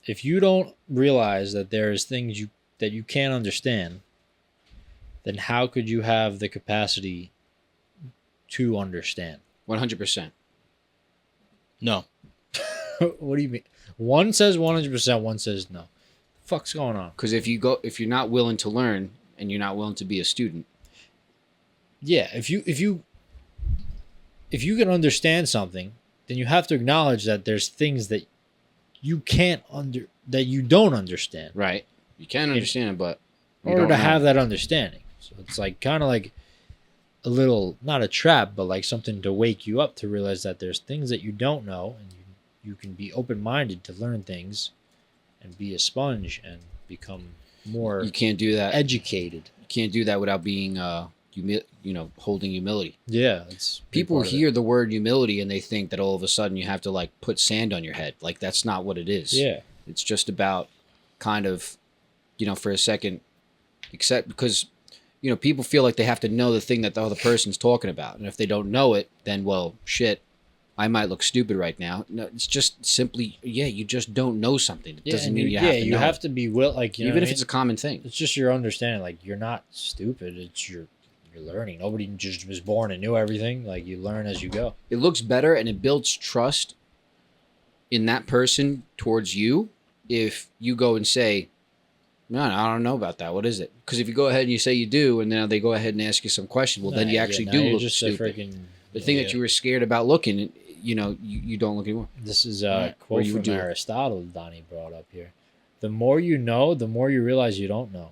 If you don't realize that there's things that you can't understand, then how could you have the capacity to understand? 100%. No. What do you mean? One says 100%, one says no. The fuck's going on? Because if you're not willing to learn and you're not willing to be a student, Yeah, if you can understand something, then you have to acknowledge that there's things that you don't understand. right? You can understand it, but In you order don't to know. have that understanding. So it's like kind of like a little, not a trap, but like something to wake you up to realize that there's things that you don't know, and you can be open-minded to learn things and be a sponge and become more You can't do that. educated. You can't do that without being, holding humility. Yeah, it's a big People part of it. hear the word humility and they think that all of a sudden you have to like put sand on your head. Like that's not what it is. Yeah, It's just about kind of, for a second, except because, people feel like they have to know the thing that the other person's talking about. And if they don't know it, then, well, shit, I might look stupid right now. No, it's just simply, you just don't know something. It doesn't mean you have to know. you have to be Even if it's a common thing. it's just your understanding. Like, you're not stupid. It's you're learning. Nobody just was born and knew everything. Like, you learn as you go. It looks better and it builds trust in that person towards you if you go and say, no, I don't know about that. What is it? Because if you go ahead and you say you do, and then they go ahead and ask you some question, well, then you actually now do you're look just a stupid. freaking. The thing that you were scared about looking, you don't look anymore. This is a Where quote you from do it. Aristotle. Donnie brought up here. The more you know, the more you realize you don't know.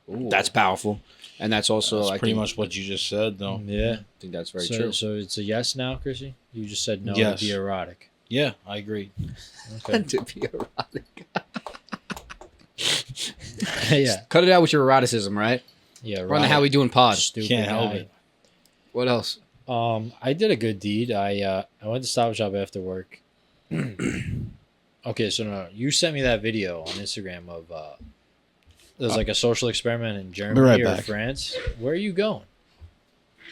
That's powerful, and that's also That's pretty much what you just said, though. Yeah. I think that's very so, true. So it's a yes now, Chrissy. You just said no. Yes. To be erotic. Yeah, I agree. Okay. To be erotic. Yeah. Cut it out with your eroticism, right? Yeah. We're on the How We Doing pod. Stupid Can't help guy. it. What else? I did a good deed. I went to Stop Shop after work. Okay, so no, you sent me that video on Instagram of it was like a social experiment in Germany right or back. France. Where are you going?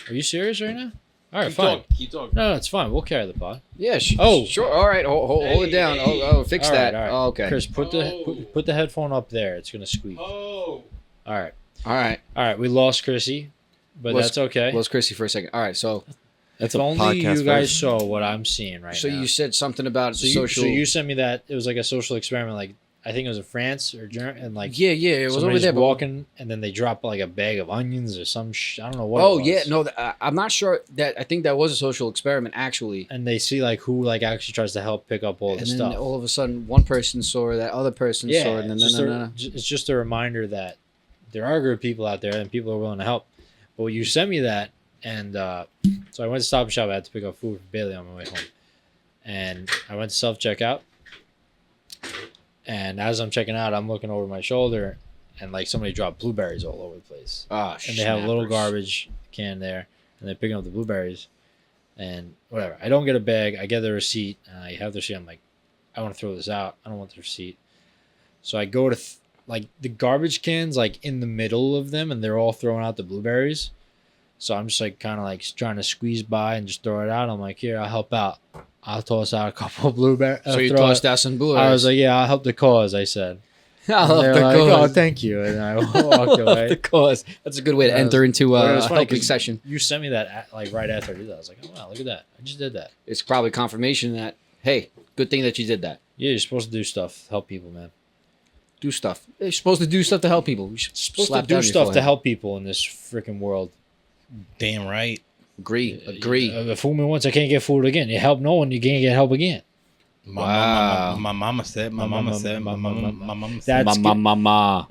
Are you serious right now? All right, fine. Keep talking. No, it's fine. We'll carry the pod. Yeah. Oh. Sure. All right. Hold it down. Hey. Fix All that. right, all right. Oh, okay. Chris, put the headphone up there. It's gonna squeak. Oh. All right, All right. all right. We lost Chrissy, but Lost- that's okay. Lost Chrissy for a second. All right. So, If a only podcast you guys version. saw what I'm seeing right so now. you said something about So social. you sent me that it was like a social experiment. Like, I think it was in France or Germany, and like yeah. It was over somebody's there. but- walking, and then they drop like a bag of onions or some. I don't know what. Oh it was. yeah. No, I'm not sure that. I think that was a social experiment actually. And they see like who like actually tries to help pick up all the And then stuff. all of a sudden, one person saw that other person Yeah, saw it, and then it's just a reminder that there are good people out there and people are willing to help. But when you sent me that, and so I went to Stop Shop. I had to pick up food for Bailey on my way home, and I went to self checkout. And as I'm checking out, I'm looking over my shoulder, and like somebody dropped blueberries all over the place. And they have a little garbage can there, and they're picking up the blueberries, and whatever. I don't get a bag. I get the receipt, and I have the receipt. I'm like, I want to throw this out. I don't want the receipt. So I go to like the garbage cans, like in the middle of them, and they're all throwing out the blueberries. So I'm just like kind of like trying to squeeze by and just throw it out. I'm like, here, I'll help out. I'll toss out a couple of blueberries. So you tossed out some blueberries. I was like, yeah, I'll help the cause. I said. I And love they're the like, cause. oh, thank you. And I walked I love away. the cause. That's a good way to That was- enter into But it a was funny helping 'cause session. You sent me that like right after I did that. I was like, oh wow, look at that. I just did that. It's probably confirmation that, hey, good thing that you did that. Yeah, you're supposed to do stuff, help people, man. Do stuff. You're supposed to do stuff to help people. You should Supposed slap to do down your stuff to forehead. help people in this freaking world. Damn right. Agree. If fool me once, I can't get fooled again. You help no one, you can't get help again. Wow. My mama said. My mama said. That's Mama.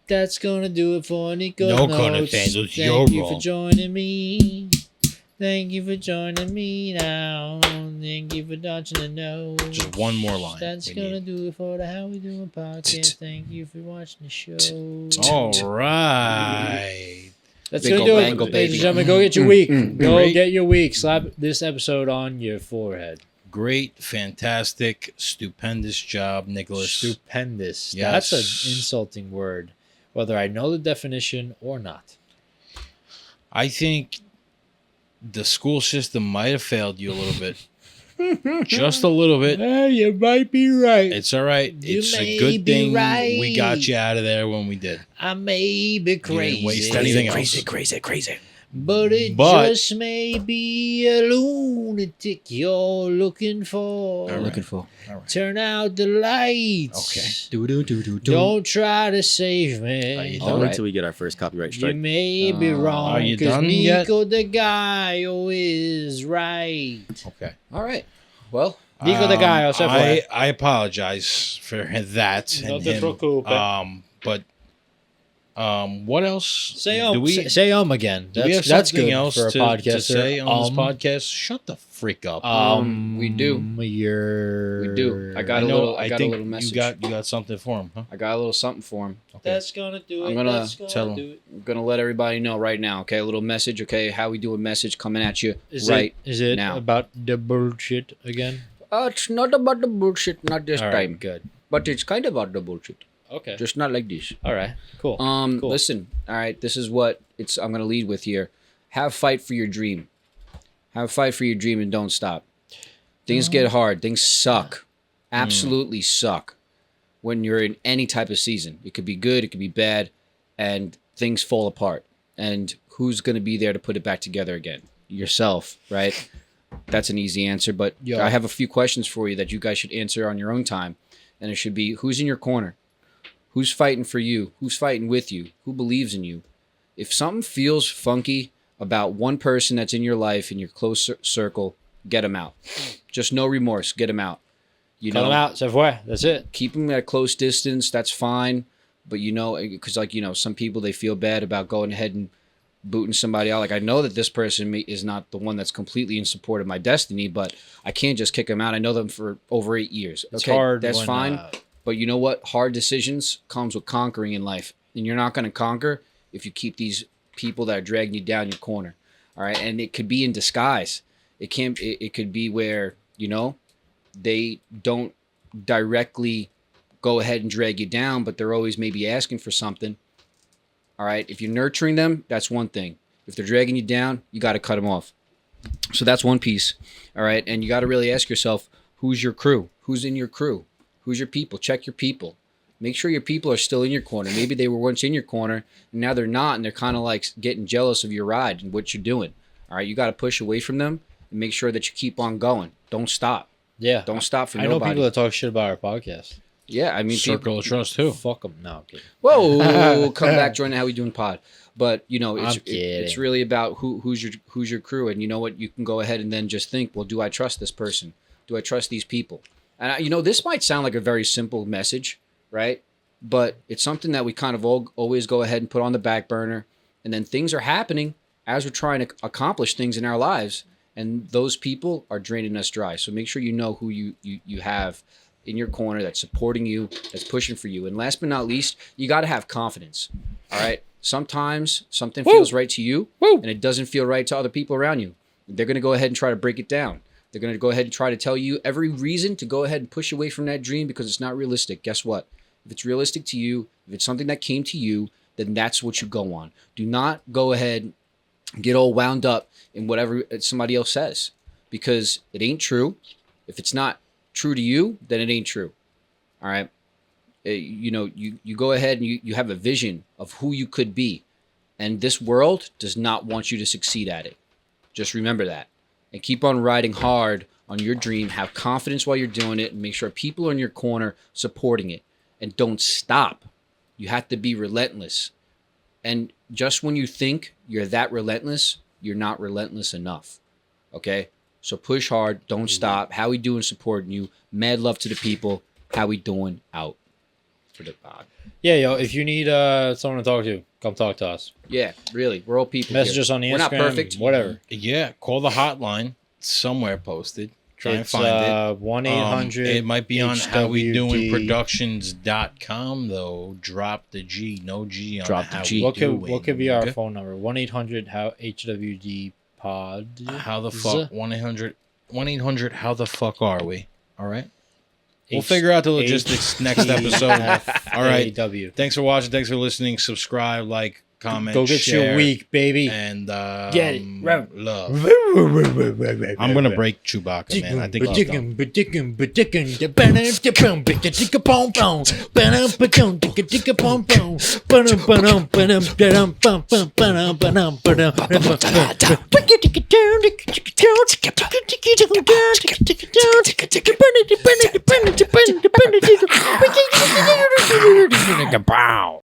That's gonna do it for Nico. No Notes. corner fans, it's your Thank you role. for joining me. Thank you for joining me now. Thank you for dodging the nose. Just one more line. That's we gonna need. do it for the How We Doing podcast. Thank you for watching the show. All right. That's Big gonna ol' do bangle, it, baby. ladies and gentlemen. Go get your week. Go Great. get your week. Slap this episode on your forehead. Great, fantastic, stupendous job, Nicholas. Stupendous. Yes. That's an insulting word, whether I know the definition or not. I think the school system might have failed you a little bit. Just a little bit. You might be right. It's all right. You It's may a good be thing right. we got you out of there when we did. I may be crazy. waste anything else. Crazy. But it But- just may be a lunatic you're looking for. All right. Looking for. Turn out the lights. Okay. Don't try to save Are me. you I'll done? wait Alright. till we get our first copyright You strike. may be wrong. Are you 'cause done yet? Nico the Gallo is right. Okay. All right. Well, Nico the Gallo, se fue. I apologize for that. No and te him. preocupes. But what else? Say do we say again. do we have That's something good else for a to podcaster. say on this podcast? Shut the freak up. we do. You're... We do. I got I a know. little. I I got a think little message. you got something for him, huh? I got a little something for him. Okay. That's gonna do it. I'm gonna That's gonna tell him. do it. I'm gonna let everybody know right now. Okay, a little message. Okay, how we do a message coming at you Is right. it? Is it now. about the bullshit again? It's not about the bullshit, not this All time, right, good. but it's kind of about the bullshit, Okay. just not like this. All right. Cool. Cool. Listen. All right, this is what it's. I'm gonna lead with here. Have fight for your dream. Have fight for your dream and don't stop. Things get hard. Things suck. Absolutely suck. When you're in any type of season, it could be good, it could be bad, and things fall apart. And who's gonna be there to put it back together again? Yourself, right? That's an easy answer, but Yo. I have a few questions for you that you guys should answer on your own time. And it should be, who's in your corner? Who's fighting for you? Who's fighting with you? Who believes in you? If something feels funky about one person that's in your life, in your close circle, get them out. Just no remorse. Get them out. You Cut know, them out. Se fue. That's it. keep them at a close distance. That's fine. But because some people, they feel bad about going ahead and booting somebody out. Like, I know that this person is not the one that's completely in support of my destiny, but I can't just kick them out. I know them for over 8 years. It's Okay, hard. that's when, fine. But you know what? Hard decisions comes with conquering in life. And you're not going to conquer if you keep these people that are dragging you down your corner. All right. And it could be in disguise. It could be where, they don't directly go ahead and drag you down, but they're always maybe asking for something. All right. If you're nurturing them, that's one thing. If they're dragging you down, you got to cut them off. So that's one piece. All right. And you got to really ask yourself, who's your crew? Who's in your crew? Who's your people? Check your people. Make sure your people are still in your corner. Maybe they were once in your corner and now they're not. And they're kind of like getting jealous of your ride and what you're doing. All right. You got to push away from them and make sure that you keep on going. Don't stop. Yeah. Don't stop for I know nobody. people that talk shit about our podcast. Yeah. I mean, Circle of trust too. Fuck them. No, I'm kidding. Whoa, come back, join the How We Doing pod. But I'm kidding. it's really about who's your crew, and you know what, you can go ahead and then just think, well, do I trust this person? Do I trust these people? And this might sound like a very simple message, right? But it's something that we kind of always go ahead and put on the back burner, and then things are happening as we're trying to accomplish things in our lives, and those people are draining us dry. So make sure you know who you have in your corner that's supporting you, that's pushing for you. And last but not least, you got to have confidence. All right. Sometimes something feels right to you and it doesn't feel right to other people around you. They're going to go ahead and try to break it down. They're going to go ahead and try to tell you every reason to go ahead and push away from that dream because it's not realistic. Guess what? If it's realistic to you, if it's something that came to you, then that's what you go on. Do not go ahead and get all wound up in whatever somebody else says because it ain't true. If it's not true to you, then it ain't true. All right. You go ahead and you have a vision of who you could be. And this world does not want you to succeed at it. Just remember that. And keep on riding hard on your dream. Have confidence while you're doing it and make sure people are in your corner supporting it. And don't stop. You have to be relentless. And just when you think you're that relentless, you're not relentless enough. Okay? So push hard. Don't stop. How we doing supporting you? Mad love to the people. How we doing out for the pod. Yeah, yo, if you need someone to talk to, come talk to us. Yeah, really. We're all people. Message here. us on the Instagram. We're not perfect. Whatever. Yeah, call the hotline. Somewhere posted. Try and It's find it. 1-800. It might be on HWD. howwedoingproductions.com though. Drop the G, no G on Drop the how G. we What could be our doing. phone number? 1-800 how HWD pod. How the fuck 1-800 how the fuck are we? All right. We'll figure out the logistics next episode. All right. AW. Thanks for watching. Thanks for listening. Subscribe, like, comment, Go get share, your week, baby. and Get it. love. I'm gonna break Chewbacca, man. I think he's done. Pow.